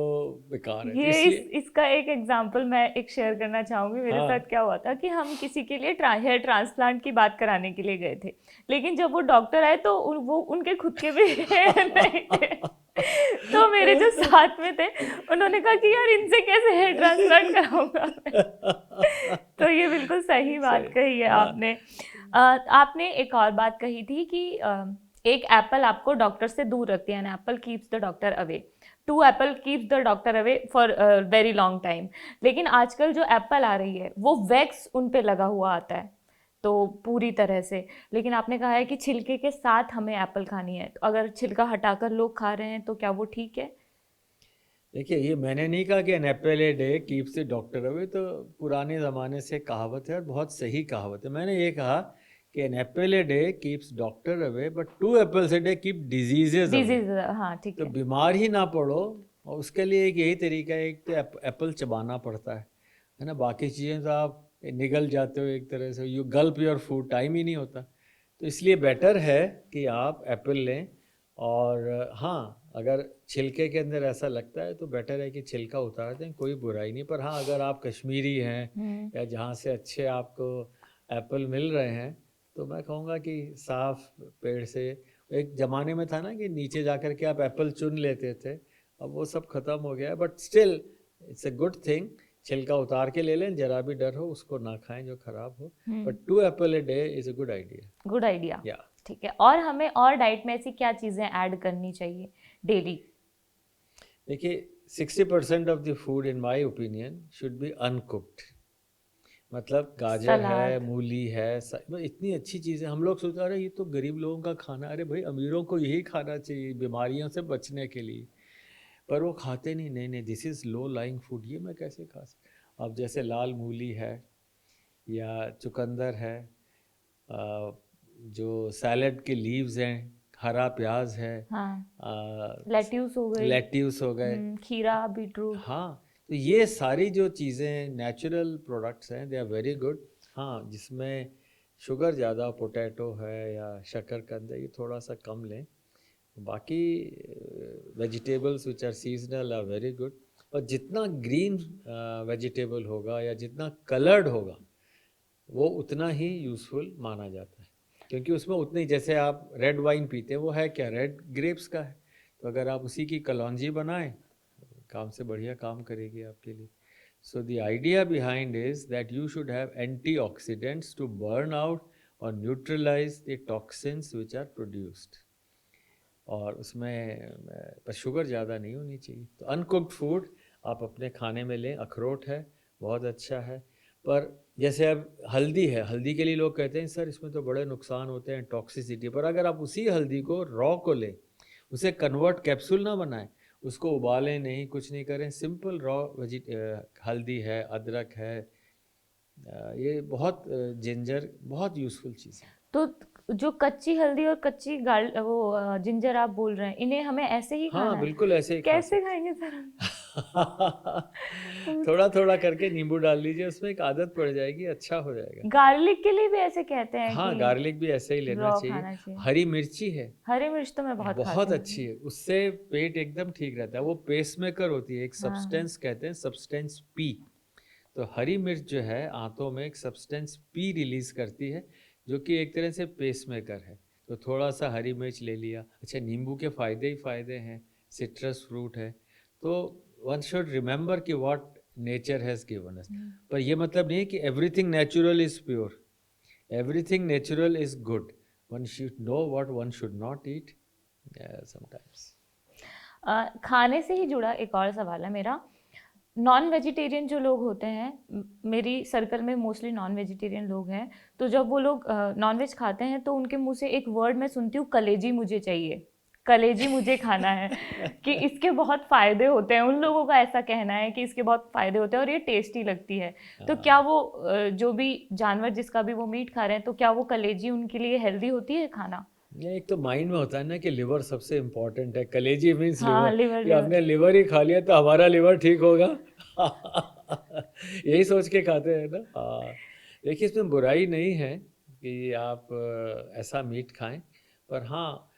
बेकार है। ये इसलिए इसका एक एग्जांपल मैं एक शेयर करना चाहूँगी। मेरे हाँ। साथ क्या हुआ था कि हम किसी के लिए हेयर ट्रांसप्लांट की बात कराने के लिए गए थे, लेकिन जब वो डॉक्टर आए तो वो उनके खुद के भी हेयर नहीं थे। तो मेरे जो साथ में थे उन्होंने कहा कि यार इनसे कैसे हेयर ट्रांसप्लांट कराऊंगा मैं। तो ये बिल्कुल सही बात कही है आपने। आपने एक और बात कही थी कि एक एप्पल आपको डॉक्टर से दूर रखती है, an apple keeps the doctor away, 2 apple keeps the doctor away for very long time. लेकिन आजकल जो एप्पल आ रही है वो वैक्स उन पे लगा हुआ आता है, तो पूरी तरह से। लेकिन आपने कहा है कि छिलके के साथ हमें एप्पल खानी है, तो अगर छिलका हटाकर लोग खा रहे हैं तो क्या वो ठीक है? देखिए, ये मैंने नहीं कहा कि an apple a day keeps the doctor away, तो पुराने ज़माने से कहावत है और बहुत सही कहावत है। मैंने ये कहा कि an apple a day keeps doctor away, but 2 apples a day keep diseases away. Disease, हाँ ठीक तो है। बीमार ही ना पड़ो, और उसके लिए एक यही तरीका है, एक तो एप्पल चबाना पड़ता है ना, बाकी चीज़ें तो आप निगल जाते हो एक तरह से, you gulp your food, time ही नहीं होता। तो इसलिए बेटर है कि आप एप्पल लें, और हाँ अगर छिलके के अंदर ऐसा लगता है तो बेटर है कि छिलका उतार दें, कोई बुराई नहीं। पर हाँ, अगर आप कश्मीरी हैं या जहाँ से अच्छे आपको एप्पल मिल रहे हैं, तो मैं कहूँगा कि साफ पेड़ से, एक ज़माने में था ना कि नीचे जाकर के आप एप्पल चुन लेते थे, अब वो सब ख़त्म हो गया है। But still it's a good thing, छिलका उतार के ले लें, जरा भी डर हो उसको ना खाएं जो ख़राब हो। But 2 Apple a day is a good idea. Good idea, या ठीक है। और हमें और डाइट में ऐसी क्या चीज़ें ऐड करनी चाहिए डेली? देखिए, 60% of the food in my opinion should be uncooked. मतलब गाजर है, सलाद। मूली है, इतनी अच्छी चीज़ें हम लोग सोचते हैं अरे ये तो गरीब लोगों का खाना, अरे भाई अमीरों को यही खाना चाहिए बीमारियों से बचने के लिए, पर वो खाते नहीं। नहीं नहीं, this is low lying food, ये मैं कैसे खा सकता। अब जैसे लाल मूली है या चुकंदर है, जो सैलड के लीव्स हैं, हरा प्याज है, हाँ, लेट्यूस हो गई, लेट्यूस हो गए, खीरा, बीटरूट। हाँ। तो ये सारी जो चीज़ें नेचुरल प्रोडक्ट्स हैं, दे आर वेरी गुड। हाँ, जिसमें शुगर ज़्यादा, पोटैटो है या शकरकंद है, ये थोड़ा सा कम लें। बाकी vegetables which are seasonal are very good. और जितना ग्रीन वेजिटेबल होगा या जितना कलर्ड होगा वो उतना ही यूज़फुल माना जाता है, क्योंकि उसमें उतनी, जैसे आप रेड वाइन पीते हैं, वो है क्या, रेड ग्रेप्स का है। तो अगर आप उसी की कलौंजी बनाएं, काम से बढ़िया काम करेगी आपके लिए। So the idea behind is that you should have antioxidants to burn out और neutralise the toxins which are produced, और उसमें पर शुगर ज़्यादा नहीं होनी चाहिए। तो अनकुक्ड फूड आप अपने खाने में लें। अखरोट है, बहुत अच्छा है। पर जैसे अब हल्दी है, हल्दी के लिए लोग कहते हैं सर इसमें तो बड़े नुकसान होते हैं, टॉक्सिसिटी। पर अगर आप उसी हल्दी को रॉ को लें, उसे कन्वर्ट, कैप्सूल ना बनाएं, उसको उबालें नहीं, कुछ नहीं करें, सिंपल रॉ हल्दी है, अदरक है, ये बहुत जिंजर बहुत यूज़फुल चीज़ है। तो जो कच्ची हल्दी और कच्ची जिंजर आप बोल रहे हैं, इन्हें हमें ऐसे ही खाना हाँ है? बिल्कुल ऐसे ही खा कैसे सकते खाएंगे सर हम? थोड़ा थोड़ा करके नींबू डाल लीजिए उसमें, एक आदत पड़ जाएगी, अच्छा हो जाएगा। गार्लिक के लिए भी ऐसे कहते हैं हाँ कि गार्लिक भी ऐसे ही लेना रॉ चाहिए। खाना चाहिए। हरी मिर्ची है, हरी मिर्च तो मैं बहुत खाती बहुत हूँ। अच्छी है, उससे पेट एकदम ठीक रहता है। वो पेसमेकर होती है, एक हाँ सब्सटेंस कहते हैं, सब्सटेंस पी। तो हरी मिर्च जो है आंतों में एक सब्सटेंस पी रिलीज करती है, जो कि एक तरह से पेसमेकर है। तो थोड़ा सा हरी मिर्च ले लिया। अच्छा, नींबू के फायदे ही फायदे हैं, सिट्रस फ्रूट है। तो वन शुड रिमेंबर कि what nature has given us. पर ये मतलब नहीं है कि everything natural is pure, everything natural is good. One should know what one should not eat sometimes. खाने से ही जुड़ा एक और सवाल है मेरा। नॉन वेजिटेरियन जो लोग होते हैं, मेरी सर्कल में मोस्टली नॉन वेजिटेरियन लोग हैं, तो जब वो लोग नॉन वेज खाते हैं तो उनके मुंह से एक वर्ड मैं सुनती हूँ, कलेजी मुझे चाहिए, कलेजी मुझे खाना है। कि इसके बहुत फ़ायदे होते हैं, उन लोगों का ऐसा कहना है कि इसके बहुत फ़ायदे होते हैं और ये टेस्टी लगती है। तो क्या वो जो भी जानवर जिसका भी वो मीट खा रहे हैं, तो क्या वो कलेजी उनके लिए हेल्दी होती है खाना? ये एक तो माइंड में होता है ना कि लिवर सबसे इम्पोर्टेंट है, कलेजी मीन्स हाँ, लिवर, लिवर कि लिवर। हमने लिवर ही खा लिया तो हमारा लिवर ठीक होगा। यही सोच के खाते हैं ना। हाँ, देखिए इसमें बुराई नहीं है कि आप ऐसा मीट खाएं, पर हाँ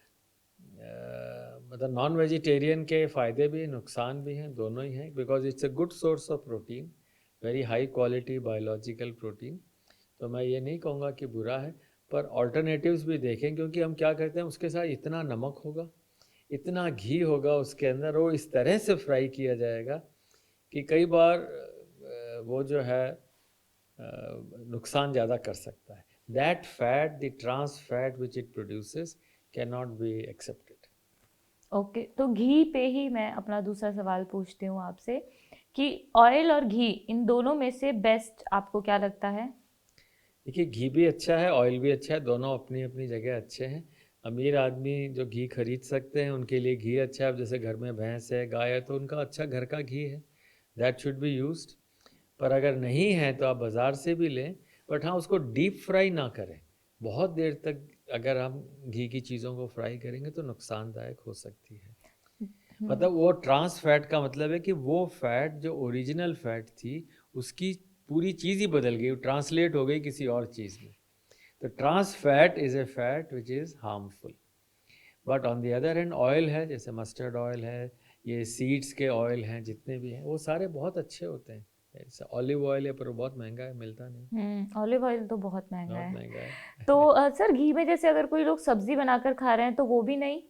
मतलब नॉन वेजिटेरियन के फ़ायदे भी नुकसान भी हैं, दोनों ही हैं, because it's a good source of protein, very high quality biological protein. तो मैं ये नहीं कहूँगा कि बुरा है, पर ऑल्टरनेटिव्स भी देखें, क्योंकि हम क्या करते हैं उसके साथ इतना नमक होगा, इतना घी होगा उसके अंदर, वो इस तरह से फ्राई किया जाएगा कि कई बार वो जो है नुकसान ज़्यादा कर सकता है। That fat, the trans fat which it produces can not be accepted. Okay, तो घी पे ही मैं अपना दूसरा सवाल पूछती हूँ आपसे कि ऑयल और घी, इन दोनों में से बेस्ट आपको क्या लगता है? देखिए घी भी अच्छा है, ऑयल भी अच्छा है, दोनों अपनी अपनी जगह अच्छे हैं। अमीर आदमी जो घी खरीद सकते हैं उनके लिए घी अच्छा है। अब जैसे घर में भैंस है, गाय है, तो उनका अच्छा घर का घी है, दैट शुड बी यूज्ड। पर अगर नहीं है तो आप बाज़ार से भी लें, बट हाँ उसको डीप फ्राई ना करें। बहुत देर तक अगर हम घी की चीज़ों को फ्राई करेंगे तो नुकसानदायक हो सकती है। मतलब वो ट्रांस फैट का मतलब है कि वो फैट जो ओरिजिनल फैट थी उसकी पूरी चीज़ ही बदल गई, ट्रांसलेट हो गई किसी और चीज़ में। तो trans fat is a fat which is harmful. But on the other hand oil है, जैसे मस्टर्ड ऑयल है, ये सीड्स के ऑयल हैं जितने भी हैं, वो सारे बहुत अच्छे होते हैं। जैसे ऑलिव ऑयल है, पर वो बहुत महंगा है, मिलता नहीं, ऑलिव ऑयल तो बहुत महंगा बहुत है। महंगा है। तो सर, घी में जैसे अगर कोई लोग सब्जी बनाकर खा रहे हैं तो वो भी नहीं नहीं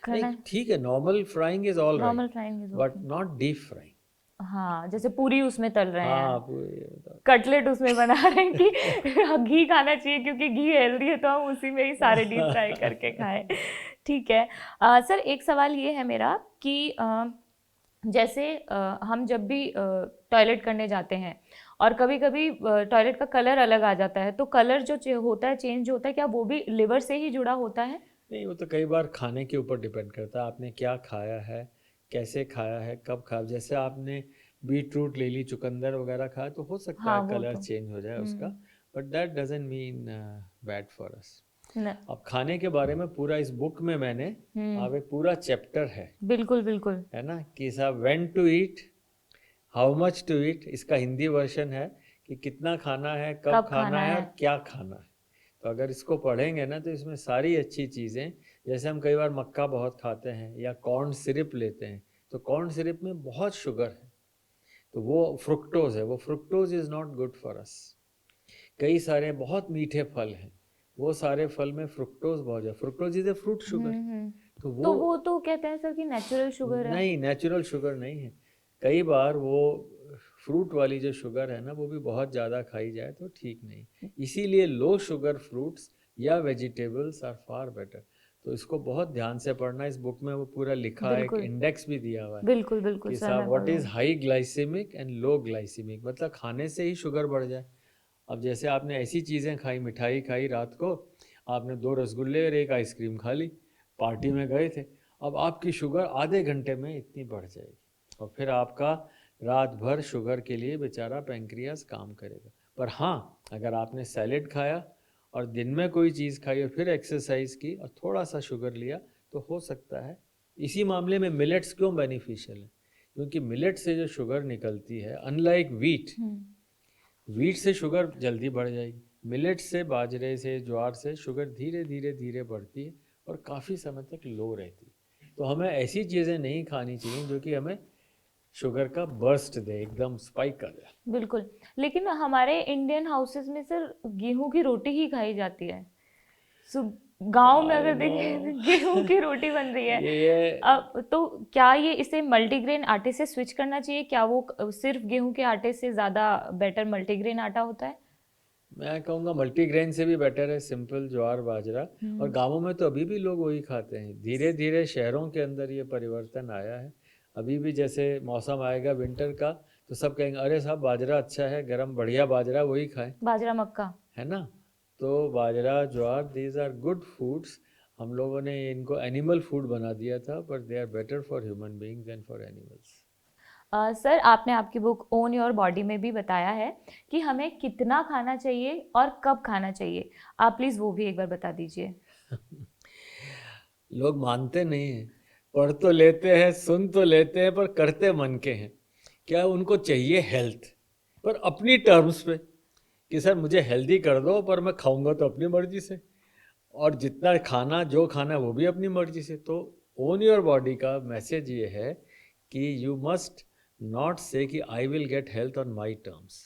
करना है? ठीक है, normal frying is all normal right, frying is but okay. Not deep frying. हाँ, जैसे पूरी उसमें तल रहे हाँ हैं, पूरी कटलेट उसमें बना रहे हैं कि घी खाना चाहिए क्योंकि घी हेल्दी है, तो हम उसी में ही सारे डीप फ्राई करके खाएं। ठीक है। सर, एक सवाल ये है मेरा कि जैसे हम जब भी टॉयलेट करने जाते हैं और कभी कभी टॉयलेट का कलर अलग आ जाता है, तो कलर जो होता है, चेंज होता है, क्या वो भी लिवर से ही जुड़ा होता है? नहीं, वो तो कई बार खाने के ऊपर डिपेंड करता है, आपने क्या खाया है, कैसे खाया है, कब खाया। जैसे आपने बीट रूट ले ली, चुकंदर वगैरह खाया, तो हो सकता हाँ, है वो कलर तो। चेंज हो जाए उसका, hmm. But that doesn't mean bad for us. न, अब खाने के बारे में पूरा इस बुक में मैंने, हम्म। आप एक पूरा चैप्टर बिल्कुल बिल्कुल। है ना, कि साहब when to eat, how much to eat, इसका हिंदी वर्जन है कि कितना खाना है, कब कब खाना खाना है है? और क्या खाना है। तो अगर इसको पढ़ेंगे ना तो इसमें सारी अच्छी चीज़ें, जैसे हम कई बार मक्का बहुत खाते हैं या कॉर्न सिरप लेते हैं, तो कॉर्न सिरप में बहुत शुगर है, तो वो फ्रुक्टोज है, वो fructose is not good for us. कई सारे बहुत मीठे फल हैं, वो सारे फल में फ्रुक्टोज बहुत है, fructose is a fruit sugar. Hmm. तो तो वो वो तो कहते हैं सर कि नेचुरल शुगर है। नहीं, नेचुरल शुगर नहीं है। कई बार वो फ्रूट वाली जो शुगर है ना, वो भी बहुत ज़्यादा खाई जाए तो ठीक नहीं। इसीलिए लो शुगर फ्रूट्स या वेजिटेबल्स आर फार बेटर। तो इसको बहुत ध्यान से पढ़ना, इस बुक में वो पूरा लिखा है, एक बिल्कुल इंडेक्स भी दिया हुआ है बिल्कुल बिल्कुल कि सर, साहब मैं व्हाट इज़ पढ़ूंगी। High glycemic and low glycemic, मतलब खाने से ही शुगर बढ़ जाए। अब जैसे आपने ऐसी चीज़ें खाई, मिठाई खाई रात को, आपने 2 रसगुल्ले और 1 आइसक्रीम खा ली, पार्टी में गए थे, अब आपकी शुगर आधे घंटे में इतनी बढ़ जाएगी और फिर आपका रात भर शुगर के लिए बेचारा पैंक्रियास काम करेगा। पर हाँ, अगर आपने सैलेड खाया और दिन में कोई चीज़ खाई और फिर एक्सरसाइज की और थोड़ा सा शुगर लिया तो हो सकता है। इसी मामले में मिलेट्स क्यों बेनिफिशियल है? क्योंकि मिलेट से जो शुगर निकलती है, अनलाइक वीट, वीट से शुगर जल्दी बढ़ जाएगी, मिलेट से, बाजरे से, ज्वार से शुगर धीरे धीरे धीरे बढ़ती है और काफ़ी समय तक लो रहती है। तो हमें ऐसी चीज़ें नहीं खानी चाहिए जो कि हमें शुगर का बर्स्ट दे, एकदम स्पाइक कर दे। बिल्कुल, लेकिन हमारे इंडियन हाउसेस में सर गेहूं की रोटी ही खाई जाती है। गांव में अगर देखें गेहूं की रोटी बन रही है। ये अब तो क्या ये इसे मल्टीग्रेन आटे से स्विच करना चाहिए? क्या वो सिर्फ गेहूं के आटे से ज़्यादा बेटर मल्टीग्रेन आटा होता है? मैं कहूँगा मल्टीग्रेन से भी बेटर है सिंपल ज्वार बाजरा। और गांवों में तो अभी भी लोग वही खाते हैं। धीरे धीरे शहरों के अंदर ये परिवर्तन आया है। अभी भी जैसे मौसम आएगा विंटर का तो सब कहेंगे अरे साहब बाजरा अच्छा है, गरम बढ़िया बाजरा, वही खाएं, बाजरा मक्का। है ना। तो बाजरा ज्वार दीज आर गुड फूड्स। हम लोगों ने इनको एनिमल फूड बना दिया था, but they are better for human beings than for animals. Sir आपने आपकी बुक ओन योर बॉडी में भी बताया है कि हमें कितना खाना चाहिए और कब खाना चाहिए। आप प्लीज़ वो भी एक बार बता दीजिए। लोग मानते नहीं हैं, पढ़ तो लेते हैं, सुन तो लेते हैं, पर करते मन के हैं। क्या उनको चाहिए हेल्थ, पर अपनी टर्म्स पे कि सर मुझे हेल्दी कर दो, पर मैं खाऊंगा तो अपनी मर्जी से, और जितना खाना जो खाना है वो भी अपनी मर्जी से। तो ओन योर बॉडी का मैसेज ये है कि यू मस्ट नॉट से कि I will get health on my terms.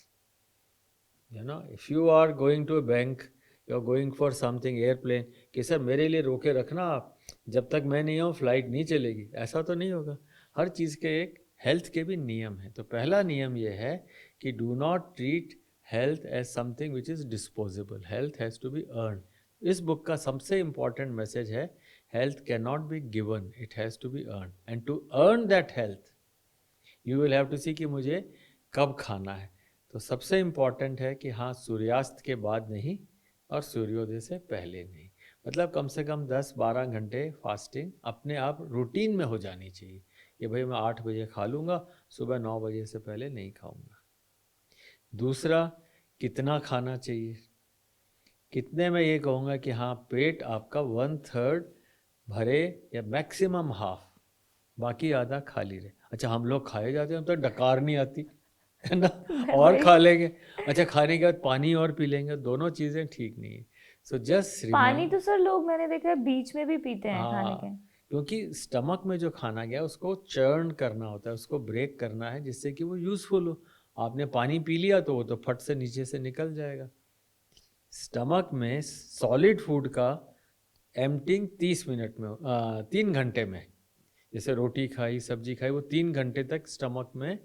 You know, if you are going to a bank, you are going for something airplane, कि सर मेरे लिए रोके रखना आप, जब तक मैं नहीं आऊँ फ्लाइट नहीं चलेगी, ऐसा तो नहीं होगा। हर चीज़ के एक हेल्थ के भी नियम हैं। तो पहला नियम ये है कि do not treat health as something which is disposable, health has to be earn. इस बुक का सबसे इम्पॉर्टेंट मैसेज है health can not be given, it has to be earn, and to earn that health you will have to see कि मुझे कब खाना है। तो सबसे इम्पॉर्टेंट है कि हाँ, सूर्यास्त के बाद नहीं और सूर्योदय से पहले नहीं। मतलब कम से कम 10-12 घंटे फास्टिंग अपने आप रूटीन में हो जानी चाहिए कि भाई मैं 8 बजे खा लूँगा, सुबह 9 बजे से पहले नहीं खाऊँगा। दूसरा, कितना खाना चाहिए? कितने में ये कहूँगा कि हाँ, पेट आपका 1/3 भरे या मैक्सिमम हाफ, बाकी आधा खाली रहे। अच्छा, हम लोग खाए जाते हैं तो डकार नहीं आती है ना, और खा लेंगे। अच्छा, खाने के बाद पानी और पी लेंगे, दोनों चीज़ें ठीक नहीं है। सो जस्ट पानी तो सर लोग मैंने देखा है बीच में भी पीते हैं खाने के। हाँ, क्योंकि स्टमक में जो खाना गया उसको चर्न करना होता है, उसको ब्रेक करना है जिससे कि वो यूज़फुल हो। आपने पानी पी लिया तो वो तो फट से नीचे से निकल जाएगा। स्टमक में सॉलिड फूड का एम्प्टिंग 30 मिनट में 3 घंटे में, जैसे रोटी खाई, सब्जी खाई, वो 3 घंटे तक स्टमक में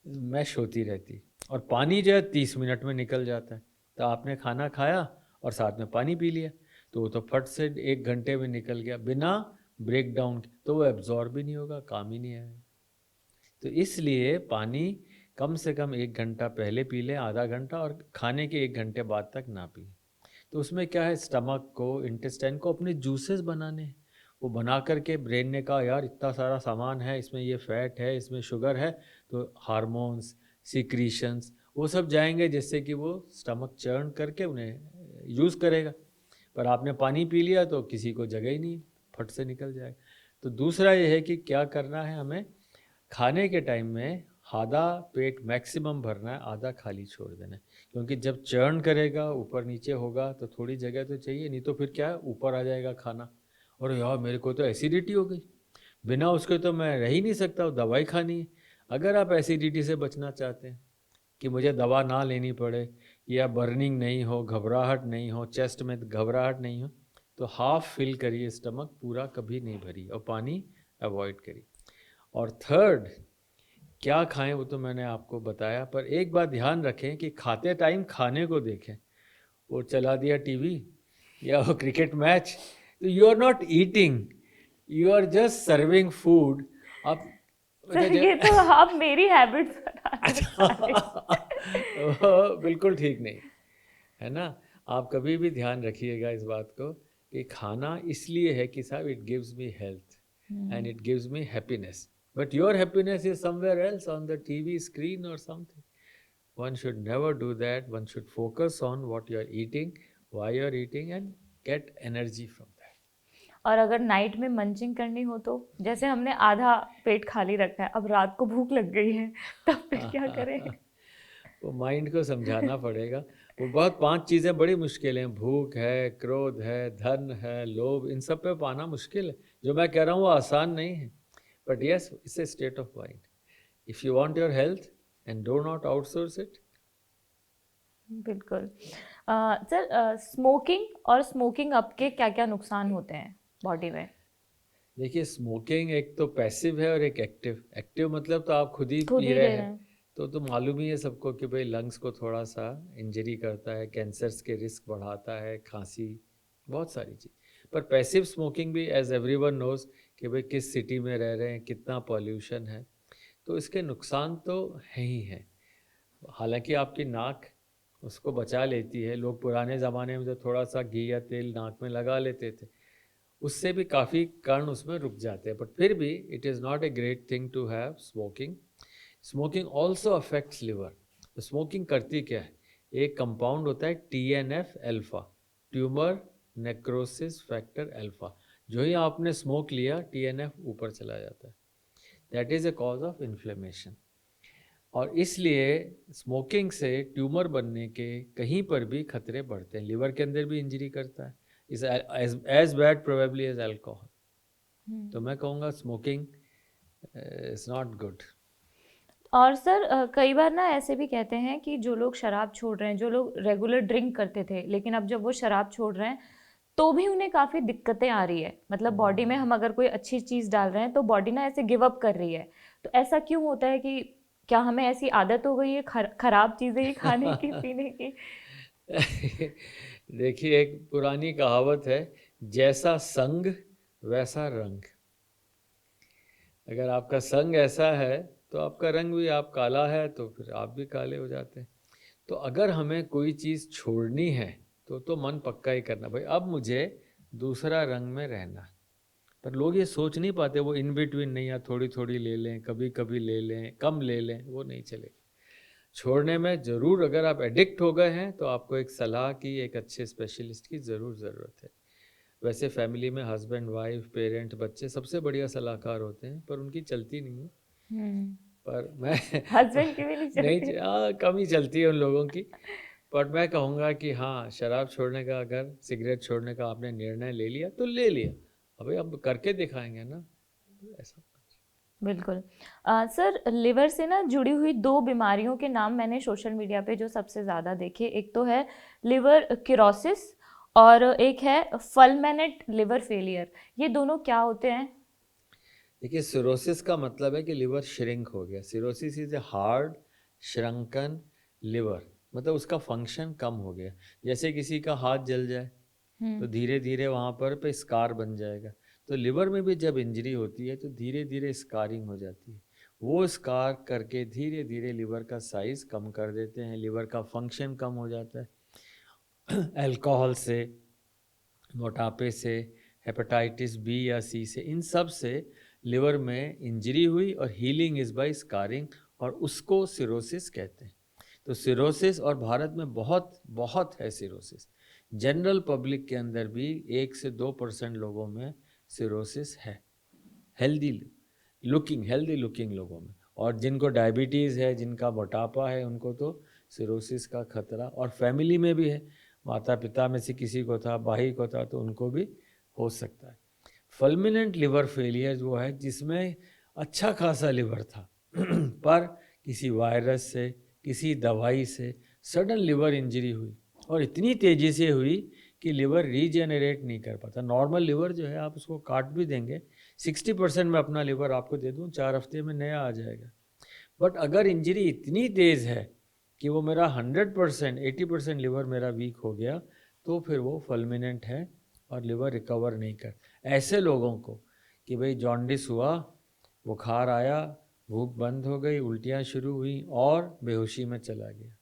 मैश होती रहती, और पानी जो है 30 मिनट में निकल जाता है। तो आपने खाना खाया और साथ में पानी पी लिया तो वो तो फट से 1 घंटे में निकल गया बिना ब्रेक डाउन के, तो वो एब्जॉर्ब ही नहीं होगा, काम ही नहीं आएगा। तो इसलिए पानी कम से कम 1 घंटा पहले पी लें, आधा घंटा, और खाने के 1 घंटे बाद तक ना पिए। तो उसमें क्या है, स्टमक को, इंटेस्टाइन को अपने जूसेस बनाने हैं। वो बना करके ब्रेन ने कहा यार इतना सारा सामान है, इसमें ये फैट है, इसमें शुगर है, तो हार्मोन्स, सिक्रीशंस, वो सब जाएंगे जिससे कि वो स्टमक चर्न करके उन्हें यूज़ करेगा। पर आपने पानी पी लिया तो किसी को जगह ही नहीं, फट से निकल जाएगा। तो दूसरा ये है कि क्या करना है, हमें खाने के टाइम में आधा पेट मैक्सिमम भरना है, आधा खाली छोड़ देना है। क्योंकि जब चर्न करेगा, ऊपर नीचे होगा, तो थोड़ी जगह तो चाहिए, नहीं तो फिर क्या है, ऊपर आ जाएगा खाना, और यार मेरे को तो एसिडिटी हो गई, बिना उसके तो मैं रह ही नहीं सकता, दवाई खानी है। अगर आप एसिडिटी से बचना चाहते हैं कि मुझे दवा ना लेनी पड़े, या बर्निंग नहीं हो, घबराहट नहीं हो, चेस्ट में घबराहट नहीं हो, तो हाफ फिल करिए स्टमक, पूरा कभी नहीं भरिए, और पानी अवॉइड करिए। और थर्ड, क्या खाएं वो तो मैंने आपको बताया, पर एक बात ध्यान रखें कि खाते टाइम खाने को देखें। वो चला दिया टीवी या वो क्रिकेट मैच, तो you are not eating, you are just serving food. आप सर ये तो आप मेरी हैबिट्स अच्छा बिल्कुल ठीक नहीं है ना। आप कभी भी ध्यान रखिएगा इस बात को कि खाना इसलिए है कि साहब it gives me health and it gives me happiness, but your happiness is somewhere else on the TV screen और something. One should never do that. One should focus on what you are eating, why you are eating and get energy from that. और अगर night में munching करनी हो तो, जैसे हमने आधा पेट खाली रखा है, अब रात को भूख लग गई है, तब फिर क्या करें? वो माइंड को समझाना पड़ेगा। वो बहुत 5 चीज़ें बड़ी मुश्किल हैं, भूख है, क्रोध है, धन है, लोभ, इन सब पे पाना मुश्किल है। जो मैं कह रहा हूँ वो आसान नहीं है, but yes it's a state of mind. If you want your health and do not outsource it. बिल्कुल। सर, स्मोकिंग और स्मोकिंग अप के क्या क्या नुकसान होते हैं बॉडी में? देखिए, स्मोकिंग एक तो पैसिव है और एक एक्टिव। एक्टिव मतलब तो आप खुद ही खुद पी ही रहे ले रहे हैं, हैं। तो मालूम ही है सबको कि भाई लंग्स को थोड़ा सा इंजरी करता है, कैंसर्स के रिस्क बढ़ाता है, खांसी, बहुत सारी चीज़। पर पैसिव स्मोकिंग भी एज एवरीवन नोज कि भाई किस सिटी में रह रहे हैं, कितना पॉल्यूशन है, तो इसके नुकसान तो हैं ही हैं। हालांकि आपकी नाक उसको बचा लेती है। लोग पुराने ज़माने में जो थोड़ा सा घी या तेल नाक में लगा लेते थे, उससे भी काफ़ी कण उसमें रुक जाते हैं, बट फिर भी it is not a great thing to have smoking. Smoking also affects liver. तो स्मोकिंग करती क्या है? एक कंपाउंड होता है TNF alpha, tumour necrosis factor alpha. जो ही आपने स्मोक लिया, TNF ऊपर चला जाता है। That is a cause of inflammation. और इसलिए स्मोकिंग से ट्यूमर बनने के कहीं पर भी खतरे बढ़ते हैं। लिवर के अंदर भी इंजरी करता है, is as bad probably as alcohol. तो मैं कहूँगा स्मोकिंग इज नॉट गुड। और सर, कई बार ना ऐसे भी कहते हैं कि जो लोग शराब छोड़ रहे हैं, जो लोग रेगुलर ड्रिंक करते थे, लेकिन अब जब वो शराब छोड़ रहे हैं तो भी उन्हें काफ़ी दिक्कतें आ रही है। मतलब बॉडी में हम अगर कोई अच्छी चीज़ डाल रहे हैं तो बॉडी ना ऐसे गिव अप कर रही है। तो ऐसा क्यों होता है? कि क्या हमें ऐसी आदत हो गई है खराब चीज़ें ही खाने की, पीने की? देखिए, एक पुरानी कहावत है, जैसा संग वैसा रंग। अगर आपका संग ऐसा है तो आपका रंग भी, आप काला है तो फिर आप भी काले हो जाते हैं। तो अगर हमें कोई चीज़ छोड़नी है तो मन पक्का ही करना, भाई अब मुझे दूसरा रंग में रहना। पर लोग ये सोच नहीं पाते, वो इन बिटवीन नहीं, या थोड़ी थोड़ी ले लें, कभी कभी ले लें, कम ले लें, वो नहीं चलेगा। छोड़ने में ज़रूर, अगर आप एडिक्ट हो गए हैं तो आपको एक सलाह की, एक अच्छे स्पेशलिस्ट की ज़रूर ज़रूरत है। वैसे फैमिली में हस्बैंड, वाइफ, पेरेंट, बच्चे सबसे बढ़िया सलाहकार होते हैं, पर उनकी चलती नहीं है। पर मैं हस्बैंड की भी नहीं नहीं, चलती? कम ही चलती है उन लोगों की। पर मैं कहूँगा कि हाँ, शराब छोड़ने का, अगर सिगरेट छोड़ने का आपने निर्णय ले लिया तो ले लिया, अभी अब करके दिखाएंगे ना, ऐसा। बिल्कुल। सर, लिवर से ना जुड़ी हुई 2 बीमारियों के नाम मैंने सोशल मीडिया पे जो सबसे ज़्यादा देखे, एक तो है लिवर किरोसिस और एक है फुलमेनेट लिवर फेलियर। ये दोनों क्या होते हैं? देखिए, सिरोसिस का मतलब है कि लिवर श्रिंक हो गया। Cirrhosis is a hard shrunken liver, मतलब उसका फंक्शन कम हो गया। जैसे किसी का हाथ जल जाए तो धीरे धीरे वहाँ पर पे स्कार बन जाएगा। तो लिवर में भी जब इंजरी होती है तो धीरे धीरे स्कारिंग हो जाती है। वो स्कार करके धीरे धीरे लिवर का साइज कम कर देते हैं, लिवर का फंक्शन कम हो जाता है। अल्कोहल से, मोटापे से, हेपेटाइटिस बी या सी से, इन सब से लिवर में इंजरी हुई और हीलिंग इज बाय स्कारिंग, और उसको सिरोसिस कहते हैं। तो सिरोसिस, और भारत में बहुत बहुत है सिरोसिस। जनरल पब्लिक के अंदर भी 1 से 2% लोगों में सिरोसिस है, हेल्दी लुकिंग लोगों में। और जिनको डायबिटीज़ है, जिनका मोटापा है, उनको तो सिरोसिस का खतरा, और फैमिली में भी है, माता पिता में से किसी को था, भाई को था, तो उनको भी हो सकता है। फुलमिनेंट लिवर फेलियर वो है जिसमें अच्छा खासा लिवर था पर किसी वायरस से, किसी दवाई से सडन लिवर इंजरी हुई, और इतनी तेज़ी से हुई कि लिवर रीजेनरेट नहीं कर पाता। नॉर्मल लिवर जो है, आप उसको काट भी देंगे, 60% में अपना लिवर आपको दे दूँ, 4 हफ्ते में नया आ जाएगा। बट अगर इंजरी इतनी तेज़ है कि वो मेरा 100%, 80% लिवर मेरा वीक हो गया, तो फिर वो फुलमिनेंट है और लिवर रिकवर नहीं कर। ऐसे लोगों को कि भाई जॉन्डिस हुआ, बुखार आया, भूख बंद हो गई, उल्टियाँ शुरू हुई और बेहोशी में चला गया,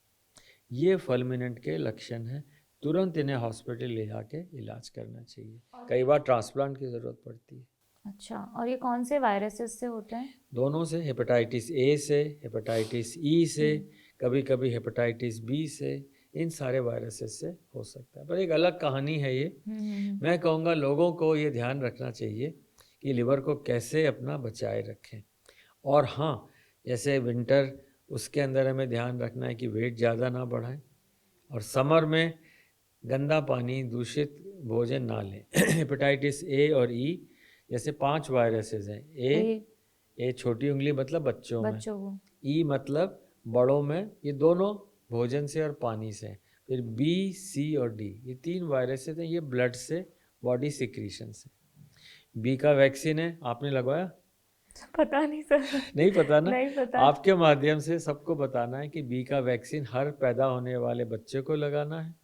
ये फुलमिनेंट के लक्षण हैं। तुरंत इन्हें हॉस्पिटल ले जाके इलाज करना चाहिए। कई बार ट्रांसप्लांट की ज़रूरत पड़ती है। अच्छा, और ये कौन से वायरसेस से होते हैं? दोनों से, हेपेटाइटिस ए से, हेपेटाइटिस ई से, कभी कभी हेपेटाइटिस बी से। इन सारे वायरसेस से हो सकता है। पर एक अलग कहानी है ये। हम्म। मैं कहूँगा लोगों को ये ध्यान रखना चाहिए कि लिवर को कैसे अपना बचाए रखें। और हाँ, जैसे विंटर, उसके अंदर हमें ध्यान रखना है कि वेट ज़्यादा ना बढ़ाएं, और समर में गंदा पानी, दूषित भोजन ना लें। हेपेटाइटिस ए और ई जैसे 5 वायरसेस हैं। ए छोटी उंगली मतलब बच्चों में, बच्चों को। ई मतलब बड़ों में, ये दोनों भोजन से और पानी से हैं। फिर बी, सी और डी, ये 3 वायरसेस हैं, ये ब्लड से, बॉडी सिक्रीशन से। बी का वैक्सीन है, आपने लगवाया? पता नहीं सर। नहीं पता ना? नहीं पता। आपके माध्यम से सबको बताना है कि बी का वैक्सीन हर पैदा होने वाले बच्चे को लगाना है,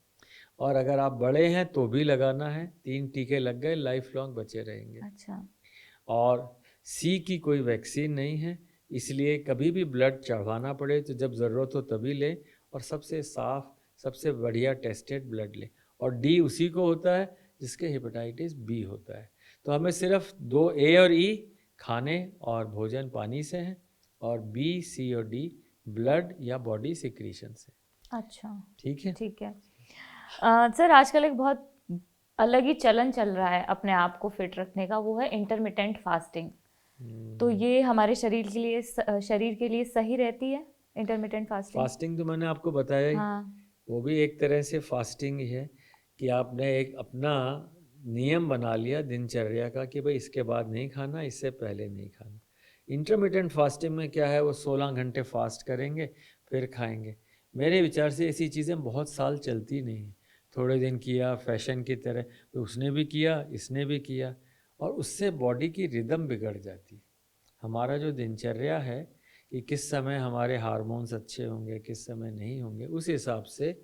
और अगर आप बड़े हैं तो भी लगाना है। 3 टीके लग गए, लाइफ लॉन्ग बचे रहेंगे। अच्छा। और सी की कोई वैक्सीन नहीं है, इसलिए कभी भी ब्लड चढ़वाना पड़े तो जब ज़रूरत हो तभी लें, और सबसे साफ, सबसे बढ़िया टेस्टेड ब्लड लें। और डी उसी को होता है जिसके हेपेटाइटिस बी होता है। तो हमें सिर्फ 2 ए और ई खाने और भोजन पानी से हैं, और बी, सी और डी ब्लड या बॉडी सिक्रीशन से। अच्छा, ठीक है। ठीक है। सर आजकल एक बहुत अलग ही चलन चल रहा है अपने आप को फिट रखने का, वो है इंटरमिटेंट फास्टिंग। तो ये हमारे शरीर के लिए सही रहती है इंटरमिटेंट फास्टिंग? फास्टिंग तो मैंने आपको बताया ही। हाँ। वो भी एक तरह से फास्टिंग ही है कि आपने एक अपना नियम बना लिया दिनचर्या का कि भाई इसके बाद नहीं खाना, इससे पहले नहीं खाना। इंटरमिटेंट फास्टिंग में क्या है, वो 16 घंटे फास्ट करेंगे फिर खाएंगे। मेरे विचार से ऐसी चीज़ें बहुत साल चलती नहीं हैं। थोड़े दिन किया फैशन की तरह, तो उसने भी किया, इसने भी किया, और उससे बॉडी की रिदम बिगड़ जाती है। हमारा जो दिनचर्या है कि किस समय हमारे हार्मोन्स अच्छे होंगे, किस समय नहीं होंगे, उस हिसाब से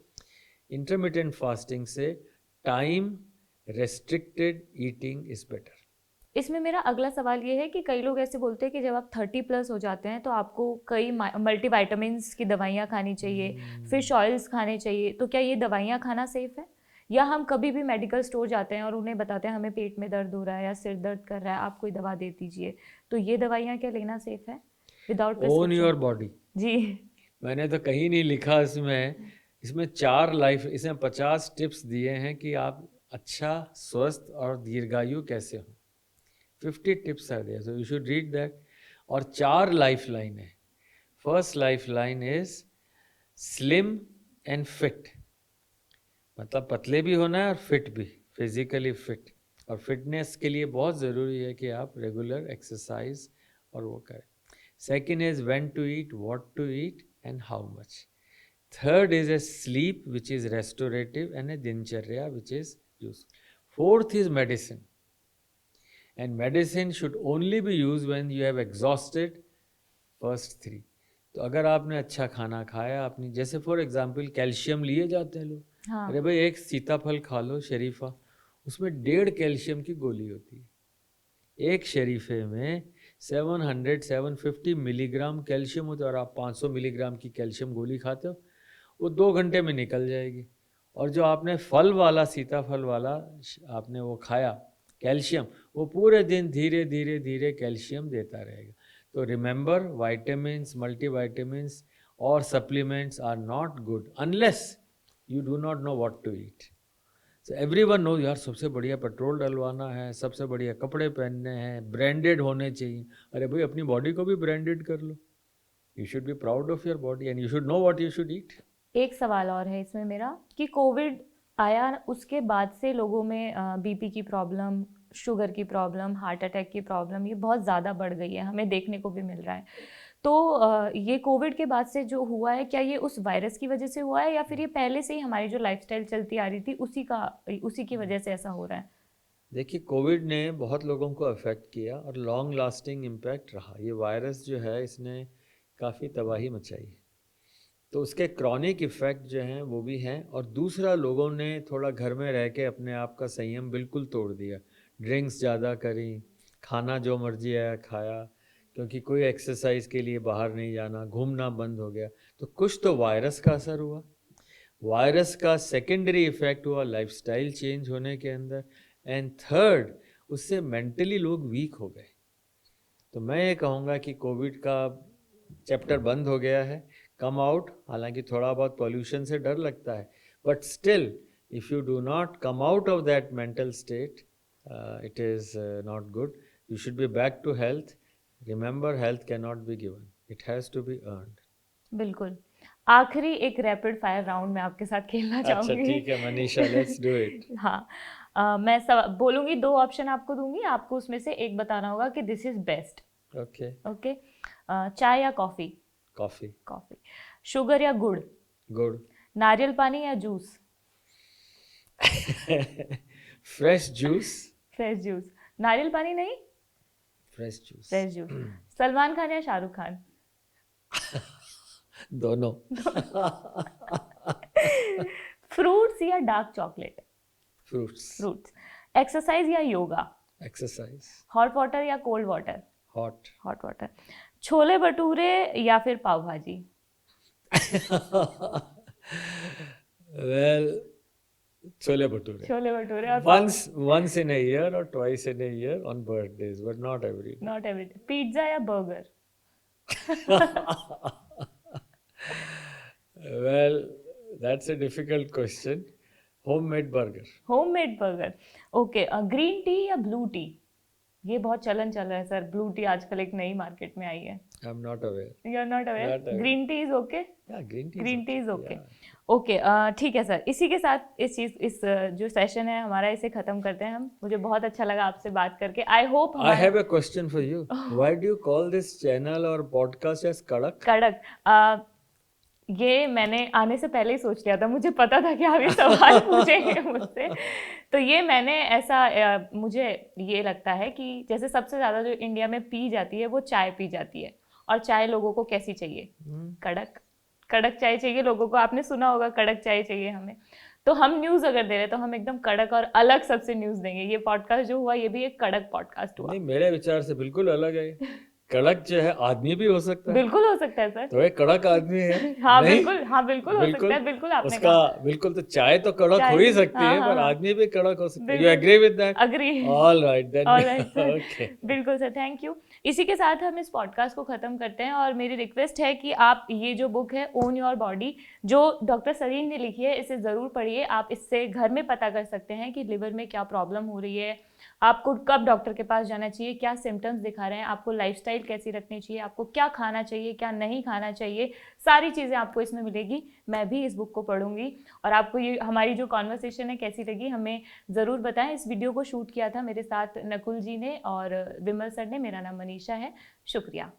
इंटरमिटेंट फास्टिंग से time restricted eating is better. इसमें मेरा अगला सवाल ये है कि कई लोग ऐसे बोलते हैं कि जब आप 30+ हो जाते हैं तो आपको कई मल्टीविटामिन्स की दवाइयाँ खानी चाहिए, फिश ऑयल्स खाने चाहिए। तो क्या ये दवाइयाँ खाना सेफ है, या हम कभी भी मेडिकल स्टोर जाते हैं और उन्हें बताते हैं हमें पेट में दर्द हो रहा है या सिर दर्द कर रहा है, आप कोई दवा दे दीजिए, तो ये दवाइयाँ क्या लेना सेफ है without own prescription? Your body. जी। मैंने तो कहीं नहीं लिखा इसमें 50 टिप्स दिए हैं कि आप अच्छा, स्वस्थ और दीर्घायु कैसे हो। 50 tips are there, so you should read that. और 4 लाइफ लाइन है। First life line is slim and fit, मतलब पतले भी होना है और फिट भी, फिजिकली फिट। और फिटनेस के लिए बहुत ज़रूरी है कि आप रेगुलर एक्सरसाइज और वो करें। Second is when to eat, what to eat and how much. Third is a sleep which is restorative, and a dincharya which is useful. Fourth is medicine, and medicine should only be used when you have exhausted first 3. तो अगर आपने अच्छा खाना खाया, आपने जैसे for example calcium लिए जाते हैं लोग, हाँ। अरे भाई एक सीताफल खा लो शरीफा, उसमें 1.5 कैल्शियम की गोली होती है। एक शरीफे में 750 मिलीग्राम कैल्शियम होता है, और आप 500 मिलीग्राम की कैल्शियम गोली खाते हो, वो 2 घंटे में निकल जाएगी। और जो आपने फल वाला, सीताफल वाला आपने वो खाया कैल्शियम, वो पूरे दिन धीरे धीरे धीरे कैल्शियम देता रहेगा। तो रिमेंबर, वाइटामिन्स, मल्टीविटामिन्स और supplements are not good unless you do not know what to eat. So everyone know यार सबसे बढ़िया पेट्रोल डलवाना है, सबसे बढ़िया कपड़े पहनने हैं, ब्रांडेड होने चाहिए। अरे भाई अपनी बॉडी को भी ब्रांडेड कर लो। You should be proud of your body and you should know what you should eat. एक सवाल और है इसमें मेरा कि कोविड आया, उसके बाद से लोगों में बीपी की प्रॉब्लम, शुगर की प्रॉब्लम, हार्ट अटैक की प्रॉब्लम ये बहुत ज़्यादा बढ़ गई है, हमें देखने को भी मिल रहा है। तो ये कोविड के बाद से जो हुआ है, क्या ये उस वायरस की वजह से हुआ है, या फिर ये पहले से ही हमारी जो लाइफस्टाइल चलती आ रही थी उसी की वजह से ऐसा हो रहा है? देखिए, कोविड ने बहुत लोगों को अफेक्ट किया और लॉन्ग लास्टिंग इम्पैक्ट रहा। ये वायरस जो है इसने काफ़ी तबाही मचाई है, तो उसके क्रॉनिक इफ़ेक्ट जो हैं वो भी हैं। और दूसरा, लोगों ने थोड़ा घर में रह के अपने आप का संयम बिल्कुल तोड़ दिया। ड्रिंक्स ज़्यादा करी, खाना जो मर्जी आया खाया, क्योंकि कोई एक्सरसाइज के लिए बाहर नहीं जाना, घूमना बंद हो गया। तो कुछ तो वायरस का असर हुआ। वायरस का सेकेंडरी इफ़ेक्ट हुआ लाइफस्टाइल चेंज होने के अंदर। एंड थर्ड, उससे मेंटली लोग वीक हो गए। तो मैं ये कहूँगा कि कोविड का चैप्टर बंद हो गया है, come out. हालांकि थोड़ा बहुत pollution से डर लगता है, but still, if you do not come out of that mental state, it is not good. You should be back to health. Remember, health cannot be given. It has to be earned. बिल्कुल। आखिरी एक rapid fire round में आपके साथ खेलना चाहूंगी। अच्छा ठीक है मनीषा, लेट्स डू इट। हाँ, मैं सब बोलूंगी, 2 ऑप्शन आपको दूंगी, आपको उसमें से एक बताना होगा कि this is best. Okay. Okay. चाय या कॉफी? कॉफी। कॉफी। शुगर या गुड़? गुड़। नारियल पानी या juice? Fresh juice. Fresh juice. नारियल पानी नहीं, fresh juice. Fresh juice. Salman Khan या शाहरुख खान? दोनों। फ्रूट्स या dark chocolate? Fruits. Fruits. Exercise या योगा? एक्सरसाइज। हॉट वाटर या cold water? Hot. Hot water. Chole bhature या फिर पाव भाजी? वेल, छोले भटूरे। छोले भटूरे और once in a year or twice in a year on birthdays, but not every day. Not every day. Pizza या burger? Well, that's a difficult question. Homemade burger. Homemade burger. Okay. Green tea या blue tea? ये बहुत चलन चल रहा है sir, blue T आजकल एक नई मार्केट में आई है। I'm not aware. You are not aware? Not aware. Green tea is okay? Yeah, green tea. Green tea is okay. Yeah. Okay, ठीक है सर, इसी के साथ इस जो सेशन है हमारा, इसे खत्म करते हैं हम। मुझे बहुत अच्छा लगा आपसे बात करके। I hope I have a question for you. Why do you call this channel or podcast as Kadak? कड़क, ये मैंने आने से पहले ही सोच लिया था, मुझे पता था कि आप ये सवाल पूछेंगे मुझसे। तो ये मैंने ऐसा मुझे ये लगता है कि जैसे सबसे ज़्यादा जो इंडिया में पी जाती है वो चाय पी जाती है, और चाय लोगों को कैसी चाहिए? कड़क। कड़क चाय चाहिए लोगों को। आपने सुना होगा कड़क चाय चाहिए हमें। तो हम न्यूज़ अगर दे रहे तो हम एकदम कड़क और अलग सबसे न्यूज़ देंगे। ये पॉडकास्ट जो हुआ ये भी एक कड़क पॉडकास्ट हुआ। नहीं, मेरे विचार से बिल्कुल अलग है। कड़क जो है आदमी भी हो सकता है। बिल्कुल हो सकता है सर। तो एक कड़क आदमी है। हाँ नहीं? बिल्कुल, हाँ बिल्कुल हो सकता है। बिल्कुल आपने उसका बिल्कुल, तो चाय तो कड़क हो ही सकती है, पर आदमी भी कड़क हो सकता है। You agree with that? Agree. All right then. Okay, बिल्कुल सर, थैंक यू। इसी के साथ हम इस पॉडकास्ट को खत्म करते हैं, और मेरी रिक्वेस्ट है कि आप ये जो बुक है ओन योर बॉडी, जो डॉक्टर सरीन ने लिखी है, इसे ज़रूर पढ़िए। आप इससे घर में पता कर सकते हैं कि लिवर में क्या प्रॉब्लम हो रही है, आपको कब डॉक्टर के पास जाना चाहिए, क्या सिम्टम्स दिखा रहे हैं, आपको लाइफस्टाइल कैसी रखनी चाहिए, आपको क्या खाना चाहिए, क्या नहीं खाना चाहिए, सारी चीज़ें आपको इसमें मिलेगी। मैं भी इस बुक को पढ़ूंगी, और आपको ये हमारी जो कॉन्वर्सेशन है कैसी लगी हमें ज़रूर बताएं। इस वीडियो को शूट किया था मेरे साथ नकुल जी ने और विमल सर ने। मेरा नाम मनीषा है। शुक्रिया।